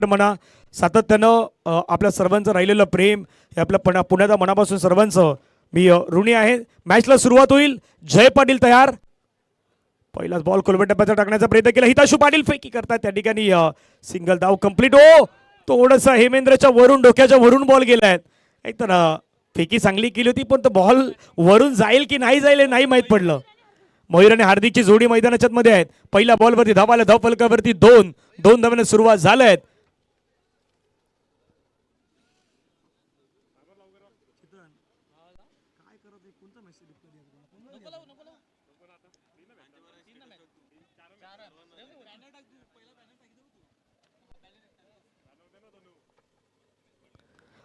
म्हणा सातत्यानं आपल्या सर्वांचं राहिलेलं प्रेम हे आपल्या पुण्याच्या मनापासून सर्वांचं मी ऋणी आहे. मॅचला सुरुवात होईल. जय पाटील तयार. पहिलाच बॉल कोलबे टप्प्याचा टाकण्याचा प्रयत्न केला. हिताशू पाटील फेकी करतात त्या ठिकाणी सिंगल धाव कंप्लीट. ओ थोडंसं हेमेंद्रच्या वरून डोक्याच्या वरून बॉल गेलाय. एक तर फेकी चांगली केली होती पण तो बॉल वरून जाईल की नाही जाईल हे नाही माहीत पडलं. मयूर आणि हार्दिकची जोडी मैदानाच्यात मध्ये आहेत. पहिल्या बॉलवरती धावाला धाव फलकावरती दोन धावांनी सुरुवात झाल्यात.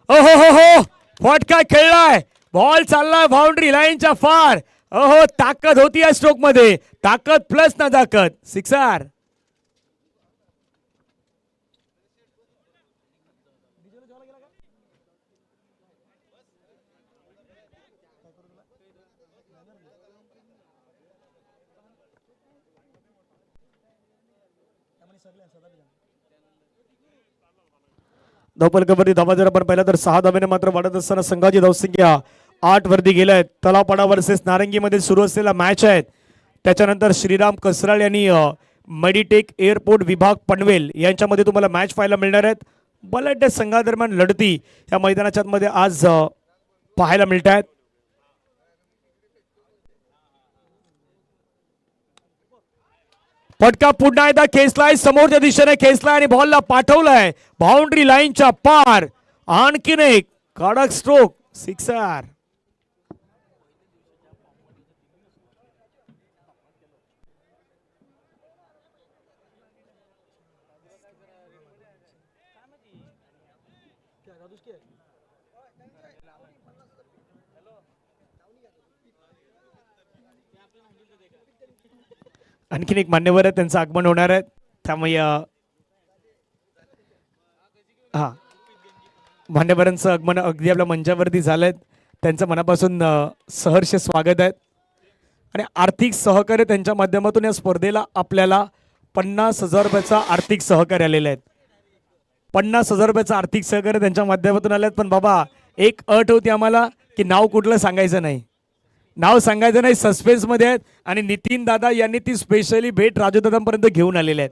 ओहो हो हो फटका खेळलाय. बॉल चाललाय बाउंड्री लाईनच्या फार. ओहो ताकद होती या स्ट्रोक मध्ये. ताकद प्लस ना ताकद. सिक्सर. धावफलकावरती धावा जर आपण पाहिला तर 6 धावेने मात्र वाढत असताना संघाची धावसंख्या 8 वरती गेल्यात. तलावपाडा वर्सेस नारंगीमध्ये सुरू असलेला मॅच आहे. त्याच्यानंतर श्रीराम कसराळ यांनी मेडिटेक एअरपोर्ट विभाग पनवेल यांच्यामध्ये तुम्हाला मॅच पाहायला मिळणार आहेत. बलाढ्य संघादरम्यान लढती या मैदानाच्या मध्ये आज पाहायला मिळत आहेत. फटका पुन्हा एकदा खेचलाय. समोरच्या दिशेने खेचलाय आणि बॉलला पाठवलाय बाउंड्री लाईनच्या पार. आणखीन एक कडक स्ट्रोक. सिक्सर. आणखीन एक मान्यवर आहे त्यांचं आगमन होणार आहे. त्यामुळे हा मान्यवरांचं आगमन अगदी आपल्या मंचावरती झालंय. त्यांचं मनापासून सहर्ष स्वागत आहे. आणि आर्थिक सहकार्य त्यांच्या माध्यमातून या स्पर्धेला आपल्याला 50,000 रुपयाचा आर्थिक सहकार्य आलेलं आहे. 50,000 रुपयाचं आर्थिक सहकार्य त्यांच्या माध्यमातून आलं. पण बाबा एक अट होती आम्हाला की नाव कुठलं सांगायचं नाही. नाव सांगायचं नाही. सस्पेन्समध्ये आहेत. आणि नितीन दादा यांनी ती स्पेशली भेट राजूदादांपर्यंत घेऊन आलेले आहेत.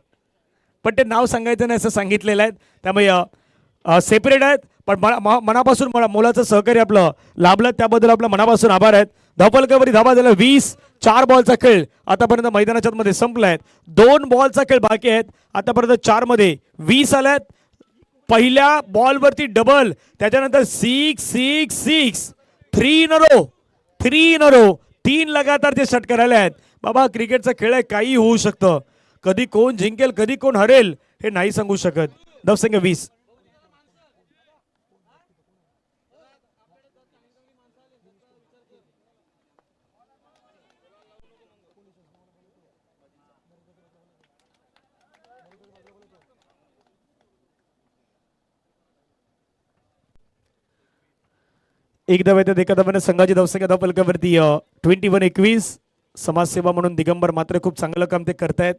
पण ते नाव सांगायचं नाही असं सांगितलेलं आहे. त्यामुळे सेपरेट आहेत. पण मनापासून मोलाचं सहकार्य आपलं लाभलं त्याबद्दल आपलं मनापासून आभार आहेत. धावफलकावरती धावा झाला 20. 4 बॉलचा खेळ आतापर्यंत मैदानाच्या मध्ये संपलाय. 2 बॉलचा खेळ बाकी आहेत. आतापर्यंत 4 मध्ये 20 आल्यात. पहिल्या बॉलवरती डबल. त्याच्यानंतर 6 6 6 3 इन अ रो 3 लगातार ते षटकार आले आहेत. बाबा क्रिकेटचा खेळ आहे. काही होऊ शकतं. कधी कोण जिंकेल कधी कोण हरेल हे नाही सांगू शकत. धावसंख्या 20. एक धाव्यात एका धाव्याने संघाची धावसंख्या धावफलकावरती 21-21. समाजसेवा म्हणून दिगंबर मात्र खूप चांगलं काम ते करतायत.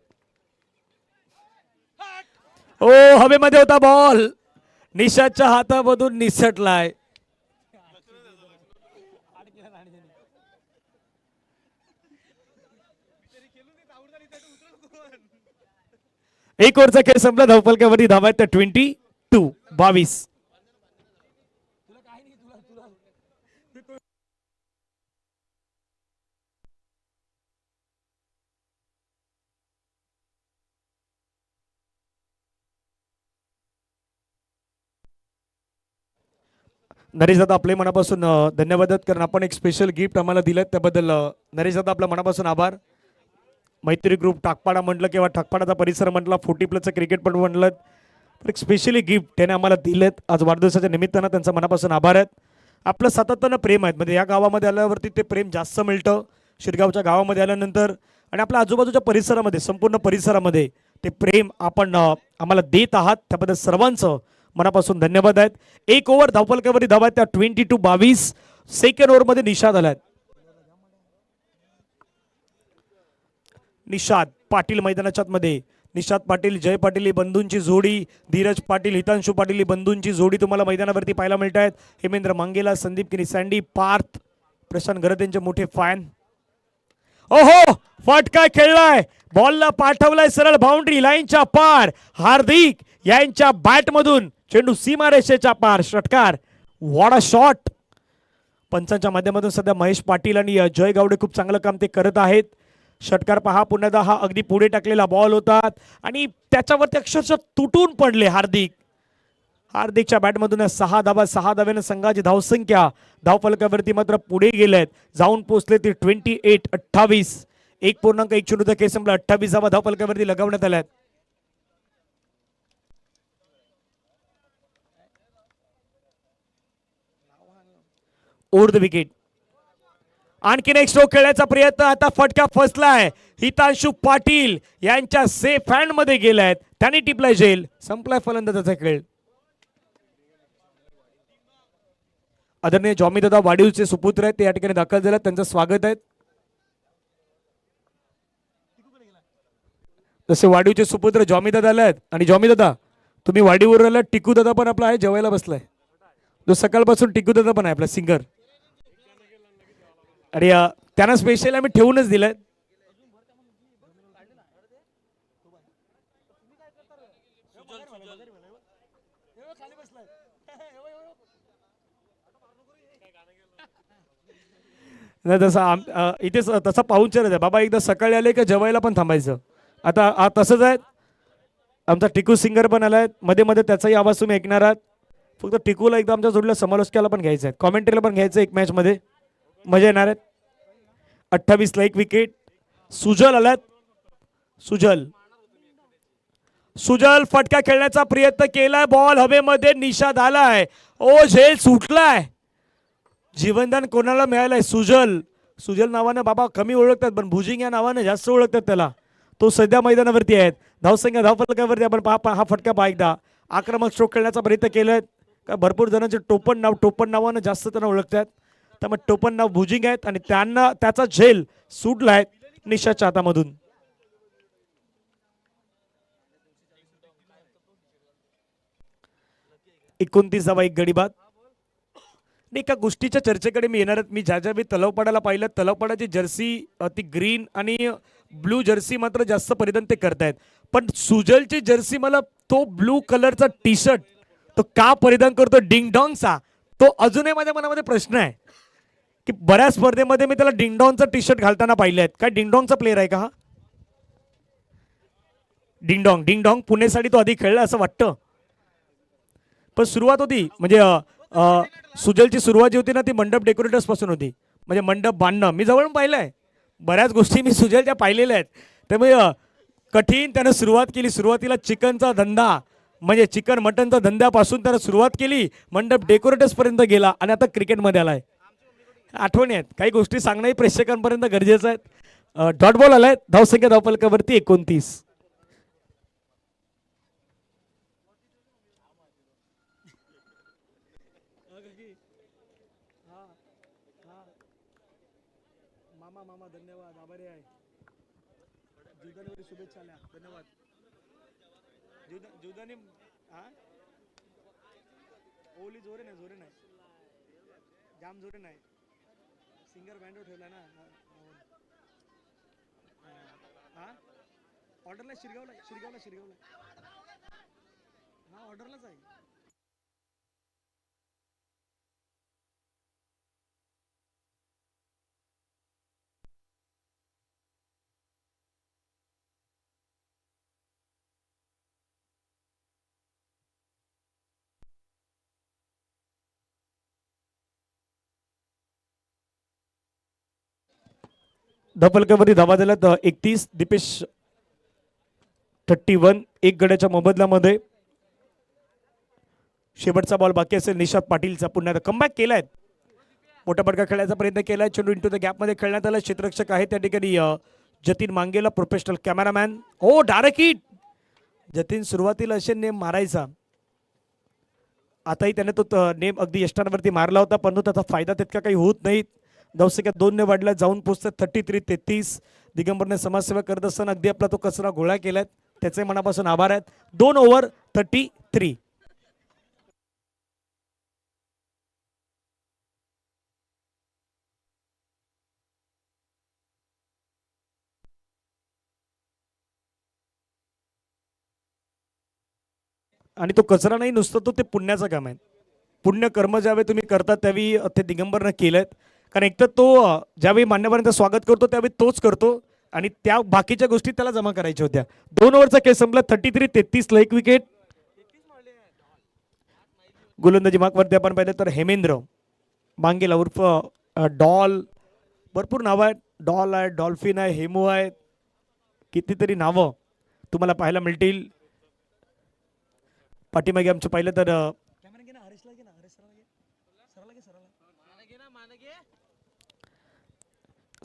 ओ हवेमध्ये होता बॉल. निशादच्या हातामधून निसटलाय. एक ओव्हरचा खेळ संपला. धावफलकावरती धावा आहेत 22. नरेश दादा आपले मनापासून धन्यवाद कारण आपण एक स्पेशल गिफ्ट आम्हाला दिलं त्याबद्दल नरेश दादा आपल्या मनापासून आभार. मैत्री ग्रुप टाकपाडा म्हटलं किंवा टाकपाडाचा परिसर म्हटलं 40+ क्रिकेट पण म्हटलं तर एक स्पेशली गिफ्ट त्याने आम्हाला दिलेत आज वाढदिवसाच्या निमित्तानं. त्यांचा मनापासून आभार आहेत. आपलं सातत्यानं प्रेम आहेत. म्हणजे या गावामध्ये आल्यावरती ते प्रेम जास्त मिळतं. शिरगावच्या गावामध्ये आल्यानंतर आणि आपल्या आजूबाजूच्या परिसरामध्ये संपूर्ण परिसरामध्ये ते प्रेम आपण आम्हाला देत आहात त्याबद्दल सर्वांचं मनापासून धन्यवाद आहेत. एक ओव्हर धावफलकावरती धावा त्या 22. सेकंड ओव्हर मध्ये निषाद आलाय. निषाद पाटील मैदानाच्या मध्ये निशाद पाटील जय पाटील ही बंधूंची जोडी, धीरज पाटील हितांशु पाटील ही बंधूंची जोडी तुम्हाला मैदानावरती पाहायला मिळत आहेत. हेमेंद्र मंगेला, संदीप किनी, सँडी, पार्थ, प्रशांत गरत यांचे मोठे फॅन. ओहो, फटका खेळलाय, बॉलला पाठवलाय सरळ बाउंड्री लाईनच्या पार. हार्दिक यांच्या बॅट मधून चेंडू सीमारेषेच्या पार. षटकार, व्हॉट अ शॉट. पंचांच्या माध्यमातून सध्या महेश पाटील आणि जय गावडे खूप चांगलं काम ते करत आहेत. षटकार पहा पुन्हा, हा अगदी पुढे टाकलेला बॉल होता आणि त्याच्यावरती अक्षरशः तुटून पडले हार्दिक. हार्दिकच्या बॅटमधून 6 धावा, 6 धाव्यानं संघाची धावसंख्या धावफलकावरती मात्र पुढे गेलेत, जाऊन पोहोचले ते 28-28. 1.1 खेळ संपला, 28 धावा धावफलकावरती लगावण्यात आल्यात. Over the wicket. आणखीन एक स्ट्रोक खेळण्याचा प्रयत्न, आता फटका फसलाय. हितांशु पाटील यांच्या सेफ हँड मध्ये गेलाय, त्यांनी टिपलाय झेल. संपलाय फलंदाजाचा खेळ. आदरणीय जॉमी दादा वाडीवचे सुपुत्र आहेत, ते या ठिकाणी दाखल झाले, त्यांचं स्वागत आहे. जसे वाडीवचे सुपुत्र जॉमी दादा आले आहेत, आणि जॉमी दादा तुम्ही वाडीवर आलात, टिकू दादा पण आपला आहे, जेवायला बसलाय. जो सकाळपासून टिकू दादा पण आहे आपला सिंगर. अरे त्यांना स्पेशल आम्ही ठेवूनच दिलंय. इथे तसा पाहुणचार आहे बाबा, एकदा सकाळी आले का जेवायला पण थांबायचं. आता तसंच आहे. आमचा टिकू सिंगर पण आलाय, मध्ये मध्ये त्याचाही आवाज तुम्ही ऐकणार आहात. फक्त टिकूला एकदा आमच्या जोडीला समालोचकाला पण घ्यायचं आहे, कॉमेंट्रीला पण घ्यायचं एक मॅच मध्ये, मजा येणार आहेत. 28 ला 1 विकेट. सुजल आलात. सुजल फटका खेळण्याचा प्रयत्न केलाय, बॉल हवेमध्ये, निषाद आलाय. ओ झेल सुटलाय. जीवनदान कोणाला मिळालंय? सुजल नावानं बाबा कमी ओळखतात, पण भुजिंग या नावानं जास्त ओळखतात त्याला. तो सध्या मैदानावरती आहेत. धावसंख्या धावफलकावरती आपण हा फटका पहा एकदा. आक्रमक स्ट्रोक खेळण्याचा प्रयत्न केलाय. का भरपूर जणांचे टोपण नावानं जास्त त्यांना ओळखतात, त्यामुळे टोपण नाव भुजिंग आहेत आणि त्यांना त्याचा झेल सुटलाय निशाच्या हातामधून. एकोणतीस धावा 1 गडी बाद. एका गोष्टीच्या चर्चेकडे मी येणार. मी ज्या मी तलावपाड्याला पाहिलं, तलावपाड्याची जर्सी ती ग्रीन आणि ब्लू जर्सी मात्र जास्त परिधान ते करतायत, पण सुजलची जर्सी मला तो ब्लू कलरचा टी शर्ट तो का परिधान करतो डिंगडॉंगचा, तो अजूनही माझ्या मनामध्ये प्रश्न आहे. की बऱ्याच स्पर्धेमध्ये मी त्याला डिंगडॉंगचा टी शर्ट घालताना पाहिले आहेत. काय डिंगडॉंगचा प्लेअर आहे का हा? डिंगडॉंग पुणेसाठी तो आधी खेळला असं वाटतं, पण सुरुवात होती म्हणजे सुजलची सुरुवात जी होती ना ती मंडप डेकोरेटर्स पासून होती, म्हणजे मंडप बांधणं. मी जवळून पाहिलंय, बऱ्याच गोष्टी मी सुजलच्या पाहिलेल्या आहेत. त्यामुळे कठीण त्यानं सुरुवात केली. सुरुवातीला चिकनचा धंदा म्हणजे चिकन मटनचा धंद्यापासून त्यानं सुरुवात केली, मंडप डेकोरेटर्स पर्यंत गेला आणि आता क्रिकेटमध्ये आलाय. आठवणी आहेत, काही गोष्टी सांगणंही प्रेक्षकांपर्यंत गरजेचं आहे. डॉट बॉल आलाय. धावसंख्या धावफलकावरती 29. मामा धन्यवाद, आभारी आहे. जुदानी शुभेच्छा आल्या, धन्यवाद. जुदानी ओली जोरे नाही जाम जोरे नाही. सिंगर बँडवर ठेवला ना. ऑर्डरला शिरगावला हा ऑर्डरलाच आहे. धावफलकावरती धावा दिल्यात 31. दीपेश 31. 1 गड्याच्या मोबदल्यामध्ये शेवटचा बॉल बाकी असेल निशाद पाटीलचा. पुन्हा कमबॅक केलाय, मोठा फटका खेळण्याचा प्रयत्न केलाय. चेंडू इंटू द गॅप मध्ये खेळण्यात आला. क्षेत्ररक्षक आहे त्या ठिकाणी जतीन मांगेला, प्रोफेशनल कॅमेरामॅन. ओ डायरेक्ट हिट. जतीन सुरुवातीला असे नेम मारायचा, आताही त्याने तो नेम अगदी यष्टांवरती मारला होता, परंतु त्याचा फायदा तितका काही होत नाही. धावसंख्या 2 ने वाढल्या, जाऊन पोहोचतात 33-33. दिगंबरने समाजसेवा करत असताना अगदी आपला तो कचरा गोळा केलाय. त्याचे मनापासून आभार आहेत. 2 ओव्हर 33. आणि तो कचरा नाही नुसतं, तो ते पुण्याचं काम आहे. पुण्य कर्म ज्यावेळी तुम्ही करतात त्यावेळी ते दिगंबरनं केलेत. कारण एकतर तो ज्यावेळी मान्यवरांचं स्वागत करतो त्यावेळी तोच करतो आणि त्या बाकीच्या गोष्टी त्याला जमा करायच्या होत्या. 2 ओव्हरचा खेळ संपला. 33-33ला 1 विकेट. गोलंदाजी मार्कवरती आपण पाहिलं तर हेमेंद्र मांगेला उर्फ डॉल, भरपूर नावं आहेत. डॉल आहे, डॉल्फिन आहे, हेमू आहे, कितीतरी नावं तुम्हाला पाहायला मिळतील. पाठीमागे आमचं पाहिलं तर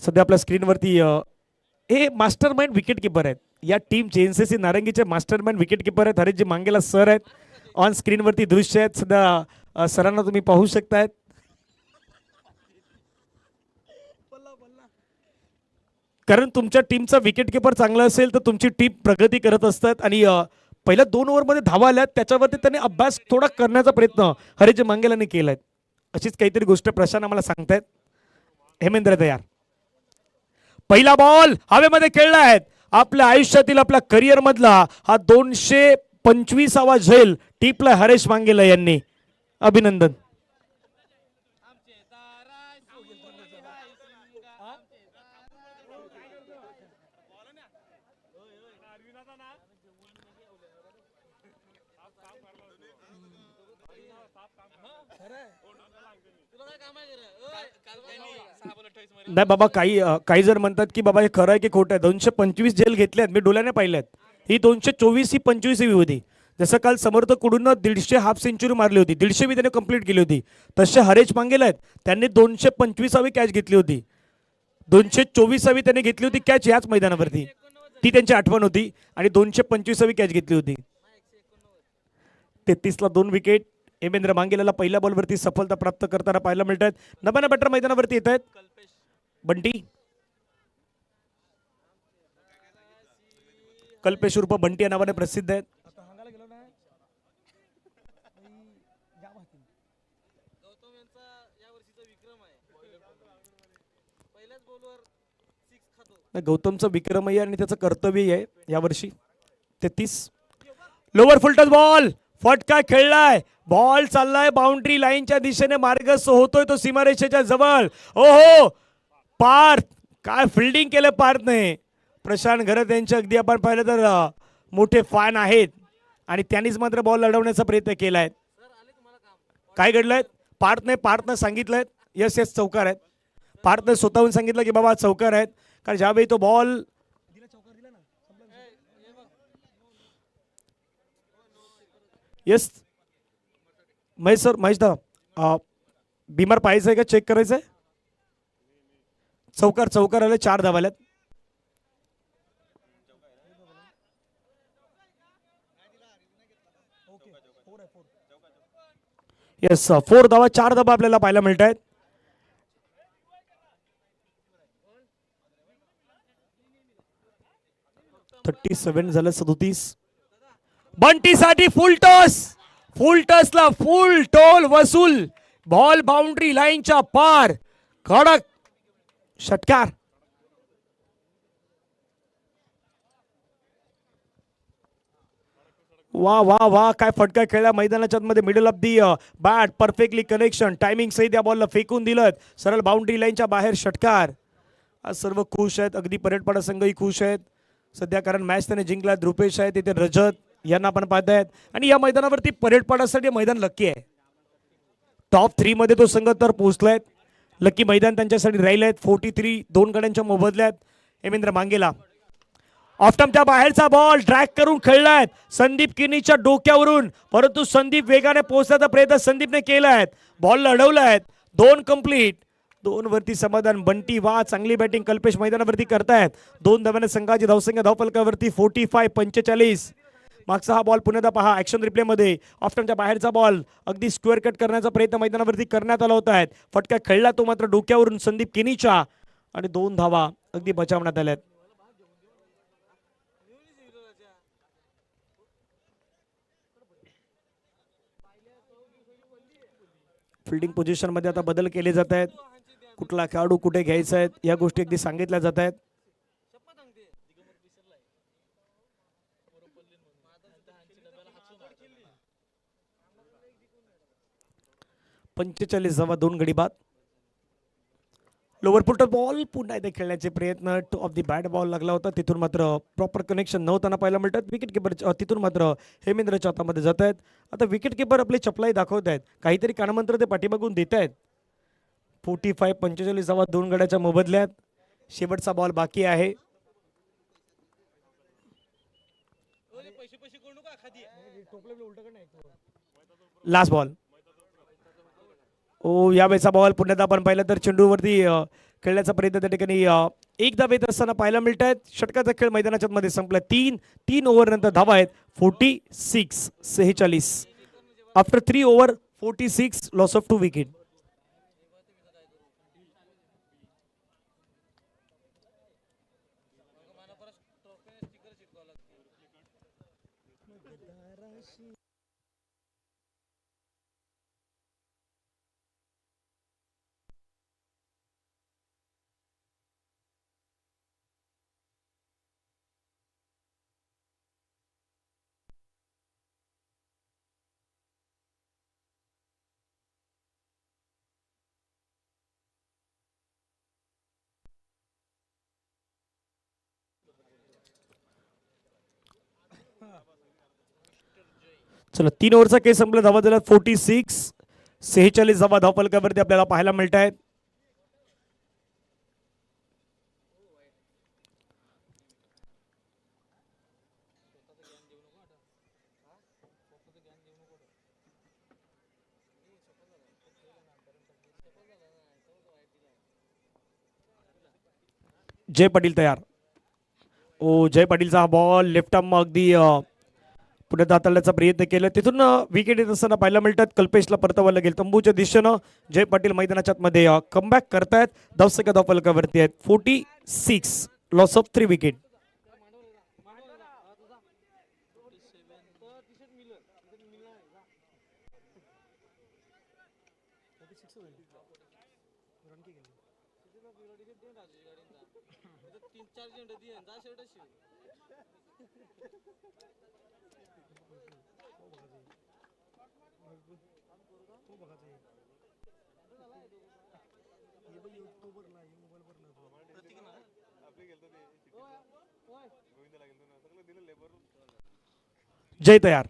सध्या आपल्या स्क्रीनवरती हे मास्टर माइंड विकेट किपर आहेत. या टीमचे एनसीसी नारंगीचे मास्टर माइंड विकेट किपर आहेत हरीशजी मांगेला सर आहेत. ऑन स्क्रीनवरती दृश्य आहेत सध्या, सरांना तुम्ही पाहू शकतायत. कारण तुमच्या टीमचा विकेट किपर चांगला असेल तर तुमची टीम प्रगती करत असतात. आणि पहिल्या 2 ओव्हरमध्ये धावा आल्यात त्याच्यावरती त्यांनी अभ्यास थोडा करण्याचा प्रयत्न हरीशजी मांगेलांनी केलाय. अशीच काहीतरी गोष्ट प्रशांत आम्हाला सांगतायत. हेमेंद्र तयार. पहिला बॉल हवेमध्ये खेळला आहे. आपल्या आयुष्यातील आपल्या करिअर मधला हा 225वा झेल टिपला हरीश मांगेला यांनी. अभिनंदन. नाही बाबा, काही जर म्हणतात की बाबा हे खरं आहे की खोटं आहे. 225 झेल घेतल्यात, मी डोळ्याने पाहिल्यात. ही 224 ही 25वी होती. जसं काल समर्थ कुडून 150 हाफ सेंचुरी मारली होती, 150वी त्याने कंप्लीट केली होती. तसे हरेश मांगेला आहेत, त्यांनी 225वी कॅच घेतली होती. 224वी त्यांनी घेतली होती कॅच याच मैदानावरती. ती त्यांची आठवण होती. आणि 225वी कॅच घेतली होती. 33ला 2 विकेट. हेमेंद्र मांगेलाला पहिल्या बॉलवरती सफलता प्राप्त करताना पाहायला मिळत आहेत. नव्यानं बॅटर मैदानावरती येत आहेत. बंटी, कल्पेश उर्फ बंटी या नावाने प्रसिद्ध आहेत. गौतमचा विक्रम आहे आणि त्याचं कर्तव्य आहे यावर्षी. 33 लोअर फुलटच बॉल, फटका खेळलाय, बॉल चाललाय बाउंड्री लाईनच्या दिशेने, मार्गस्थ होतोय तो सीमारेषेच्या जवळ. ओहो, पार्थ, काय फिल्डिंग केलं पार्थने. प्रशांत घरत यांचे अगदी आपण पाहिलं तर मोठे फॅन आहेत आणि त्यांनीच मात्र बॉल लढवण्याचा प्रयत्न केलाय. काय घडलंय? पार्थने सांगितलंय यस यस चौकार आहेत. पार्थने स्वतःहून सांगितलं की बाबा चौकार आहेत. कारण ज्यावेळी तो बॉल यस महेश दा बीमार पाहायचं आहे का चेक करायचं आहे? चौकार आले, 4 धावा आल्यात. येस 4 धावा, 4 धावा आपल्याला पाहायला मिळत आहेत. झालं 37. बंटीसाठी फुल टॉसला फुल टोल वसूल. बॉल बाउंड्री लाईनच्या पार, कडक षटकार. वा वा वा, काय फटका खेळला मैदानाच्या मध्ये. Middle off the bat, perfectly connection, timing सहित या बॉलला फेकून दिलं, सरळ बाउंड्री लाईनच्या बाहेर षटकार. आज सर्व खुश आहेत, अगदी परेडपाडा संघही खुश आहेत सध्या, कारण मॅच त्याने जिंकला. रुपेश आहे तिथे, रजत यांना आपण पाहतायत. आणि या मैदानावरती परेडपाडासाठी मैदान लकी आहे. टॉप 3 मध्ये तो संघ तर पोहोचलाय. लकी मैदान त्यांच्यासाठी राहिले आहेत. 43 2 गड्यांच्या मोबदल्यात. हेमेंद्र मांगेला ऑफटमच्या बाहेरचा बॉल ड्रॅग करून खेळलाय संदीप किनीच्या डोक्यावरून, परंतु संदीप वेगाने पोहोचण्याचा प्रयत्न संदीपने केलाय. Ball लढवलाय, 2 complete. 2 वरती समाधान. बंटी वा, चांगली बॅटिंग कल्पेश मैदानावरती करतायत. 2 धावांनी संघाची धावसंख्या धावफलकावरती 45-45. मागचा हा बॉल पुन्हा पहा ऍक्शन रिप्ले मध्ये. ऑफटमच्या बाहेरचा बॉल अगदी स्क्वेअर कट करण्याचा प्रयत्न मैदानावरती करण्यात आला होता. फटका खेळला तो मात्र डोक्यावरून संदीप किनीच्या, आणि 2 धावा अगदी बचावण्यात आल्यात. फिल्डिंग पोझिशन मध्ये आता बदल केले जात आहेत. कुठला खेळाडू कुठे घ्यायचा आहे या गोष्टी अगदी सांगितल्या जात आहेत. 45 2 गडी बाद. लोअर पुटर बॉल पुन्हा एकदा खेळण्याचे प्रयत्न two of the bat ball लागला होता. तिथून मात्र प्रॉपर कनेक्शन नव्हताना पाहायला मिळतात. विकेट किपर तिथून मात्र हेमेंद्रच्या हातामध्ये जात आहेत. आता विकेट किपर आपली चपलाई दाखवत आहेत. काहीतरी कानमंत्र ते पाठीमागून देत आहेत. 45 2 गड्याच्या मोबदल्यात शेवटचा बॉल बाकी आहे. Last ball. ओ यावेळेचा बॉल पुन्हा आपण पाहिलं तर चेंडूवरती खेळण्याचा प्रयत्न त्या ठिकाणी एक धाव येत असताना पाहायला मिळत आहेत. षटकाचा खेळ मैदानाच्या मध्ये संपला. तीन ओव्हर नंतर धावा आहेत 46. After 3 over 46 loss of 2 wicket. चला 3 ओव्हरचा केस संपला. धावा झाला 46 धावा धावफलकावरती आपल्याला पाहायला मिळत आहेत. जय पाटील तयार. ओ जय पाटीलचा हा बॉल लेफ्ट आर्म अगदी पुढे हाताळण्याचा प्रयत्न केला. तिथून विकेट येत असताना पाहायला मिळतात. कल्पेशला परतावायला गेल तंबूच्या दिशेनं. जय पाटील मैदानाच्या मध्ये कमबॅक करतायत. धावसंख्या धावफलकावरती आहेत 46 लॉस ऑफ 3 विकेट. जय तयार.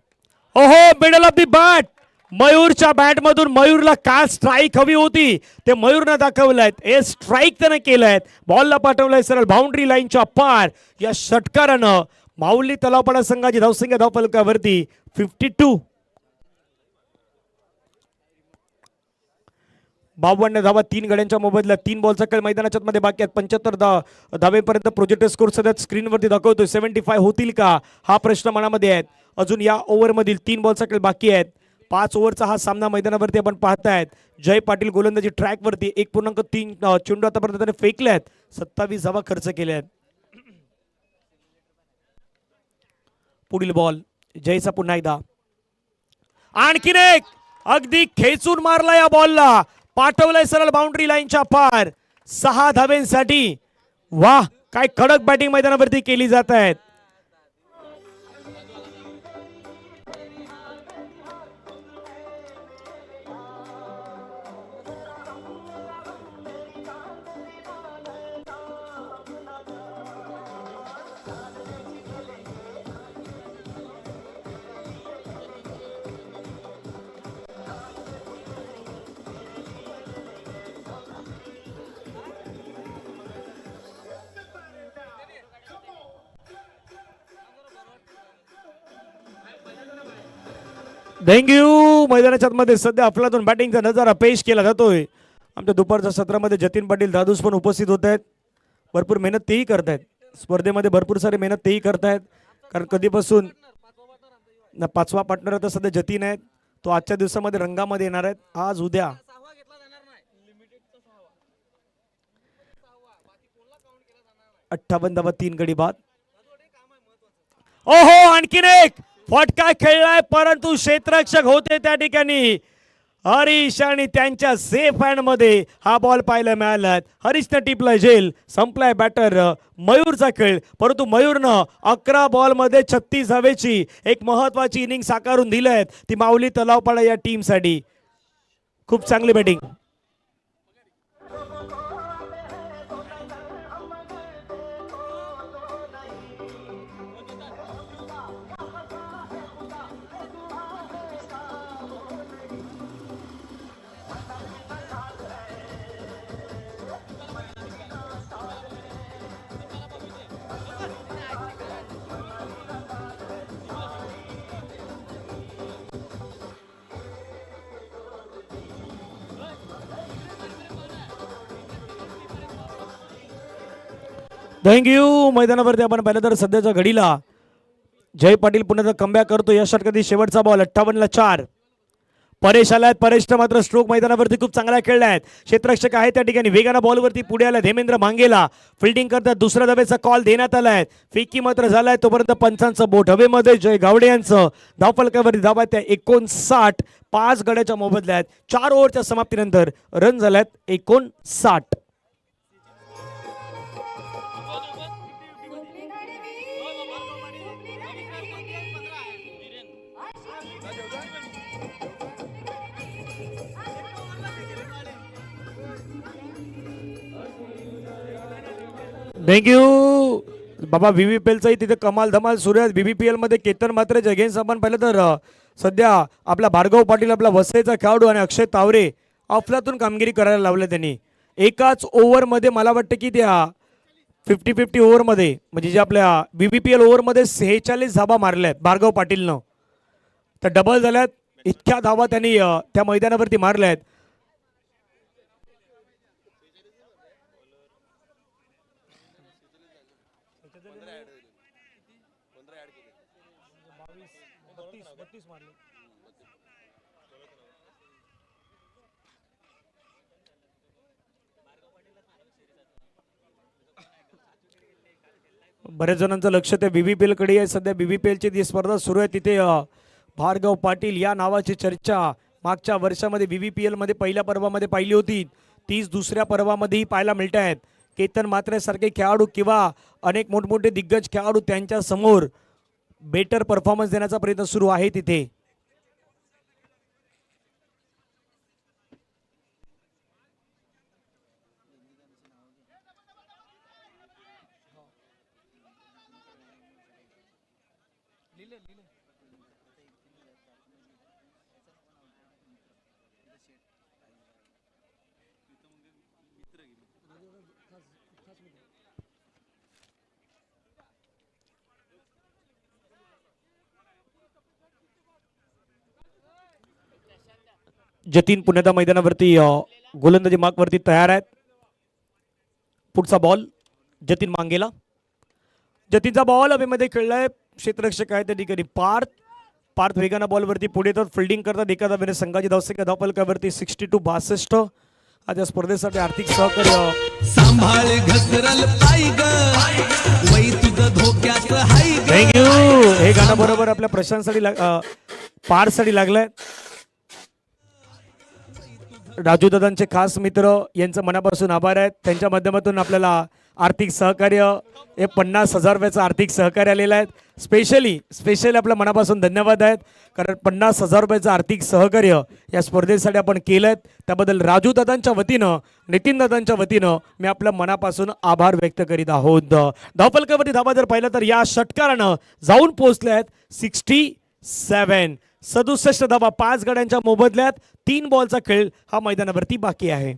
ओहो मिडल ऑफ दी बॅट. मयूरच्या बॅट मधून मयूरला काय स्ट्राईक हवी होती ते मयूरनं दाखवलंय. हे स्ट्राईक त्यानं केलंय. बॉलला पाठवलंय सरळ बाउंड्री लाईनच्या पार. या षटकारानं माऊली तलावपाडा संघाची धावसंख्या धावफलकावरती 52. 52 धावा 3 गड्यांच्या मोबदल्यात. 3 बॉलचा खेळ मैदानाच्या मध्ये बाकी आहेत. 75 धावेपर्यंत प्रोजेक्ट स्कोर सध्या स्क्रीनवरती दाखवतोय. 75 होतील का हा प्रश्न मनामध्ये आहे. अजून या ओव्हर मधील 3 बॉलचा खेळ बाकी आहेत. 5 ओव्हरचा हा सामना मैदानावरती आपण पाहतायत. जय पाटील गोलंदाजी ट्रॅक वरती 1.3 चेंडू आतापर्यंत त्याने फेकले आहेत. 27 धावा खर्च केल्या आहेत. पुढील बॉल जयचा पुन्हा एकदा. आणखीन एक अगदी खेचून मारला या बॉलला. पाठवलंय सरळ बाउंड्री लाईनच्या पार 6 धावेंसाठी. वाह काय कडक बॅटिंग मैदानावरती केली जात आहेत. थँक्यू. मैदानाच्या मध्ये सध्या अफलातून बॅटिंगचा नजारा पेश केला जातोय. आमच्या दुपारच्या सत्रामध्ये जतीन पाटील दादूस पण उपस्थित होत आहेत. भरपूर मेहनत तेही करतायत. स्पर्धेमध्ये भरपूर सारी मेहनत तेही करतायत. कारण कधीपासून 5वा पार्टनर आता सध्या जतीन आहेत. तो आजच्या दिवसामध्ये रंगामध्ये येणार आहेत. आज उद्या 58 धावा 3 गडी बाद. ओहो आणखीन एक फटका खेळलाय परंतु क्षेत्ररक्षक होते त्या ठिकाणी हरीश आणि त्यांच्या सेफ हँड मध्ये हा बॉल पाहायला मिळाला. हरीशने टिपलाय झेल, संपलाय बॅटर मयूरचा खेळ. परंतु मयूरनं 11 बॉल मध्ये 36 धावेची एक महत्वाची इनिंग साकारून दिलेत. ती माऊली तलावपाडा या टीम साठी खूप चांगली बॅटिंग. थँक्यू. मैदानावरती आपण पाहिलं तर सध्याच्या घडीला जय पाटील पुन्हा कमबॅक करतो. या षटकातील शेवटचा बॉल 58 ला 4. परेश आलायत. परेशनं मात्र स्ट्रोक मैदानावरती खूप चांगला खेळलायत. क्षेत्ररक्षक आहे त्या ठिकाणी वेगानं बॉलवरती पुढे आला. धर्मेंद्र मांगेला फिल्डिंग करतात. दुसऱ्या धावेचा कॉल देण्यात आलाय. फेकी मात्र झालाय. तोपर्यंत पंचांचं बोट हवेमध्ये. जय गावडे यांचं धावफलकावरती धावा त्या 59. 5 गड्याच्या मोबदल्यात 4 ओव्हरच्या समाप्तीनंतर रन झाल्यात 59. थँक्यू बाबा. VVPLचाही तिथे कमाल धमाल सुरू आहे. VVPL मध्ये केतन मात्र अगेन्स्ट आपण पाहिलं तर सध्या आपला भार्गव पाटील आपला वसईचा खेळाडू आणि अक्षय तावरे अफलातून कामगिरी करायला लावले त्यांनी. एकाच ओव्हरमध्ये मला वाटतं की त्या 50-50 ओव्हरमध्ये म्हणजे जे आपल्या VVPL ओव्हरमध्ये 46 धावा मारल्यात भार्गव पाटीलनं. तर डबल झाल्यात. इतक्या धावा त्यांनी त्या मैदानावरती मारल्यात. बऱ्याच जणांचं लक्ष त्या VVPL कडे आहे. सध्या VVPL ची जी स्पर्धा सुरू आहे तिथे भार्गव पाटील या नावाची चर्चा मागच्या वर्षामध्ये VVPL मध्ये पहिल्या पर्वामध्ये पाहिली होती. तीच दुसऱ्या पर्वामध्येही पाहायला मिळत आहेत. केतन मात्रे सारखे खेळाडू किंवा अनेक मोठमोठे दिग्गज खेळाडू त्यांच्या समोर बेटर परफॉर्मन्स देण्याचा प्रयत्न सुरू आहे तिथे. जतीन पुण्याच्या मैदानावरती गोलंदाजी मार्कवरती तयार आहेत. पुढचा बॉल जतीन मांगेला. जतीनचा बॉल हवेमध्ये खेळलाय. क्षेत्ररक्षक आहे त्या ठिकाणी पार्थ वेगानं बॉलवरती पुढे येतात. फिल्डिंग करतात. एका धावेने संघाची धावसंख्या धावफलकावरती 62-62. आज या स्पर्धेसाठी आर्थिक सहकार्य सांभाळ घसरल पायग वै तुझं धोक्यात हाय. थँक्यू. हे गाणं बरोबर आपल्या प्रशांतसाठी पार्थसाठी लागलंय. राजू दादांचे खास मित्र यांचं मनापासून आभार आहेत. त्यांच्या माध्यमातून आपल्याला आर्थिक सहकार्य हे 50,000 रुपयाचं आर्थिक सहकार्य आलेलं आहे. स्पेशली आपल्या मनापासून धन्यवाद आहेत. कारण 50,000 रुपयाचं आर्थिक सहकार्य या स्पर्धेसाठी आपण केलं. त्याबद्दल राजू दादांच्या वतीनं नितीन दादांच्या वतीनं मी आपल्या मनापासून आभार व्यक्त करीत आहोत. धावफलकावरती धावा जर पाहिलं तर या षटकारानं जाऊन पोहोचले आहेत 67. 67 धावा 5 गड्यांच्या मोबदल्यात 3 बॉलचा खेळ हा मैदानावरती बाकी आहे.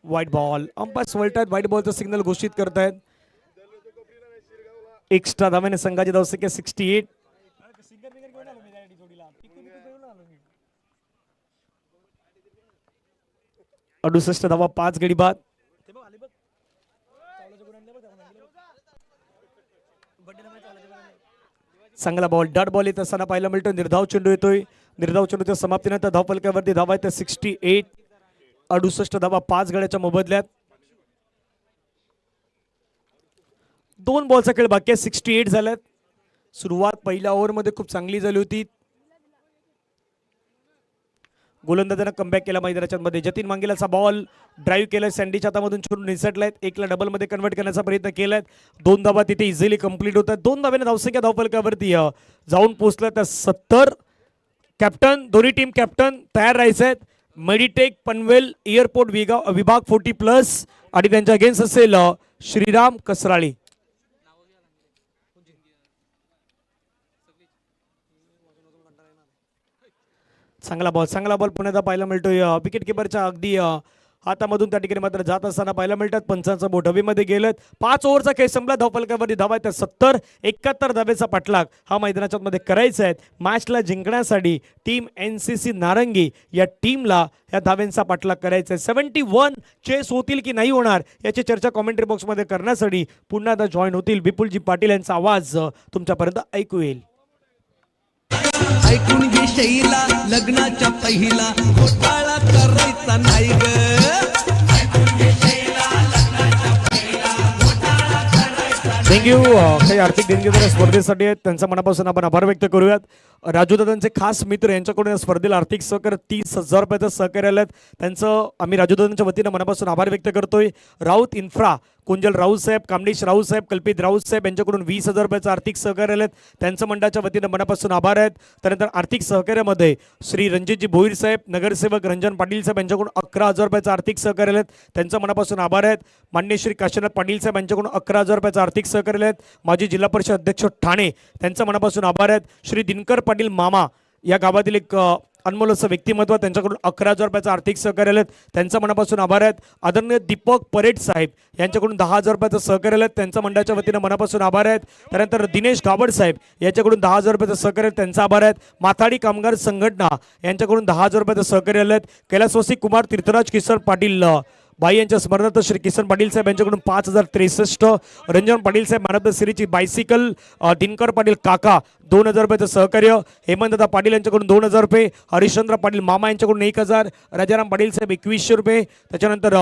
White ball. अंपायर वळतात. व्हाईट बॉलचं सिग्नल घोषित करतायत. एक्स्ट्रा धाव्याने संघाची धावसंख्या 68. 68 धावा 5 गडी बाद. चांगला बॉल डॉट बॉल येत असताना पाहायला मिळतो. निर्धाव चेंडू येतोय. निर्धाव चेंडूच्या समाप्तीनंतर धावफलकावरती धावा आहेत 68, 68 धावा 5 गड्याच्या मोबदल्यात. 2 बॉलचा खेळ बाकी आहे. 68 झाल्यात. सुरुवात पहिल्या ओव्हरमध्ये खूप चांगली झाली होती. गोलंदाजांना कमबॅक केला मैदानाच्या मध्ये. जतीन मांगेलाचा बॉल ड्राईव्ह केलाय, सँडीच्या हातामधून छून निसटलाय. एकला डबल मध्ये कन्वर्ट करण्याचा प्रयत्न केलाय. 2 धावा तिथे इझिली कंप्लीट होतात. 2 धाव्याने धावसंख्या धावफलकावरती जाऊन पोहोचल्या त्या 70. कॅप्टन, दोन्ही टीम कॅप्टन तयार राहायचे आहेत. मेडिटेक पनवेल एअरपोर्ट विभाग 40+ आणि त्यांच्या अगेन्स्ट असेल श्रीराम कसराळी. चांगला बॉल पुण्याचा पाहायला मिळतोय. विकेट किपरच्या अगदी हातामधून त्या ठिकाणी मात्र जात असताना पाहायला मिळतात. पंचांचं बोट हवेमध्ये गेलं. 5 ओव्हरचा खेळ संपला. धावफलकावरती धावा आहेत 70. 71 धावेचा पाठलाग हा मैदानाच्या मध्ये करायचा आहे. मॅचला जिंकण्यासाठी टीम NCC नारंगी या टीमला या धाव्यांचा पाठलाग करायचा आहे. 71 चेस होतील की नाही होणार याची चर्चा कॉमेंट्री बॉक्समध्ये करण्यासाठी पुन्हा एकदा जॉईन होतील. विपुलजी पाटील यांचा आवाज तुमच्यापर्यंत ऐकू येईल. ऐकून घे शैला, लग्नाच्या पहिला घोटाळा करायचा नाही ग. थँक्यू. काही आर्थिक देणगी जर स्पर्धेसाठी आहेत त्यांच्या मनापासून आपण आभार व्यक्त करूयात. राजूदादांचे खास मित्र यांच्याकडून या स्पर्धेला आर्थिक सहकार्य 30,000 रुपयाचं सहकार्य आलं. त्यांचं आम्ही राजूदादांच्या वतीनं मनापासून आभार व्यक्त करतोय. राऊत इन्फ्रा, कुंजल राऊत साहेब, कामडेश राऊत साहेब, कल्पित राऊत साहेब यांच्याकडून 20,000 रुपयाचं आर्थिक सहकार्य आलं. त्यांचं मंडळाच्या वतीनं मनापासून आभार आहेत. त्यानंतर आर्थिक सहकार्यामध्ये श्री रणजितजी भोईर साहेब, नगरसेवक रंजन पाटील साहेब यांच्याकडून 11,000 रुपयाचं आर्थिक सहकार्य आलं. त्यांचं मनापासून आभार आहेत. मान्य श्री काशीनाथ पाटील साहेब यांच्याकडून 11,000 रुपयाचं आर्थिक सहकार्य आलं. माजी जिल्हा परिषद अध्यक्ष ठाणे त्यांचं मनापासून आभार आहेत. श्री दिनकर पाटील मामा या गावातील एक अनमोल असं व्यक्तिमत्व, त्यांच्याकडून 11,000 रुपयाचं आर्थिक सहकार्य आलं. त्यांचं मनापासून आभार आहेत. आदरणीय दीपक परेड साहेब यांच्याकडून 10,000 रुपयाचं सहकार्य आलं. त्यांच्या मंडळाच्या वतीनं मनापासून आभार आहेत. त्यानंतर दिनेश गावड साहेब यांच्याकडून 10,000 रुपयाचं सहकार्य, त्यांचा आभार आहेत. माथाडी कामगार संघटना यांच्याकडून 10,000 रुपयाचं सहकार्य आलं. कैलासवासी कुमार तीर्थराज किसन पाटील बाई यांच्या स्मरणार्थ श्री किसन पाटील साहेब यांच्याकडून 5,063. रंजन पाटील साहेब मानद सिरीची बायसिकल. दिनकर पाटील काका 2,000 रुपयाचं सहकार्य. हेमंतदा पाटील यांच्याकडून 2,000 रुपये. हरिश्चंद्र पाटील मामा यांच्याकडून 1,000. राजाराम पाटील साहेब 2,100 रुपये. त्याच्यानंतर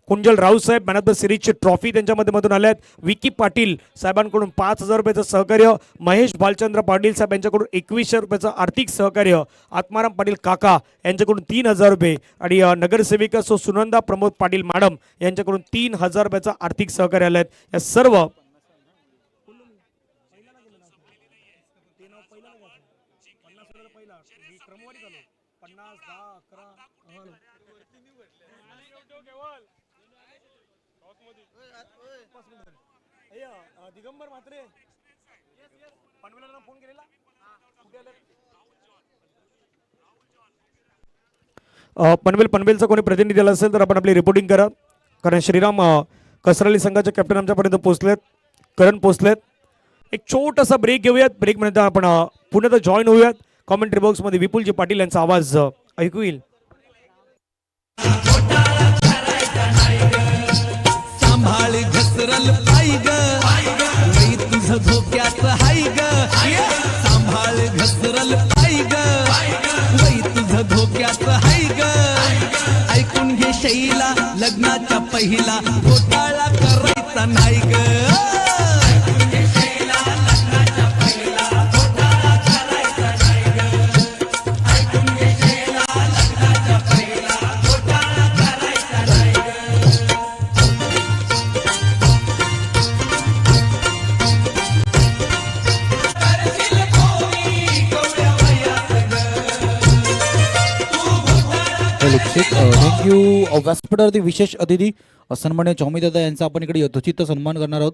कुंजल राऊत साहेब मॅन सिरीजची ट्रॉफी त्यांच्या मधून आल्यात. विकी पाटील साहेबांकडून 5,000 रुपयाचं सहकार्य. महेश भालचंद्र पाटील साहेब यांच्याकडून 2,100 रुपयाचं आर्थिक सहकार्य. आत्माराम पाटील काका यांच्याकडून 3,000 रुपये आणि नगरसेविका सुनंदा प्रमोद पाटील मॅडम यांच्याकडून 3,000 रुपयाचं आर्थिक सहकार्य आलं. या सर्व दिगंबर म्हात्रे पनवेलला फोन केलेला पनवेलचा कोणी प्रतिनिधी आला असेल तर आपण आपली रिपोर्टिंग करा. कारण श्रीराम कसराली संघाचे कॅप्टन आमच्यापर्यंत पोहोचलेत, करण पोहोचलेत. एक छोटासा ब्रेक घेऊयात. ब्रेक नंतर आपण पुन्हा जॉईन होऊयात. कॉमेंट्री बॉक्समध्ये विपुलजी पाटील यांचा आवाज ऐकू येईल. सांभाळ घसरल पाय ग, वै तुझं धोक्यात हाय ग. सांभाळ घसरल पाय ग, वै तुझं धोक्यात हाय ग. ऐकून घे शैला, लग्नाच्या पहिला घोटाळा करायचा नाही ग. थँक्यू. व्यासपीठावरती विशेष अतिथी सन्मान्य चौमीदादा यांचा आपण इकडे यथोचित सन्मान करणार आहोत.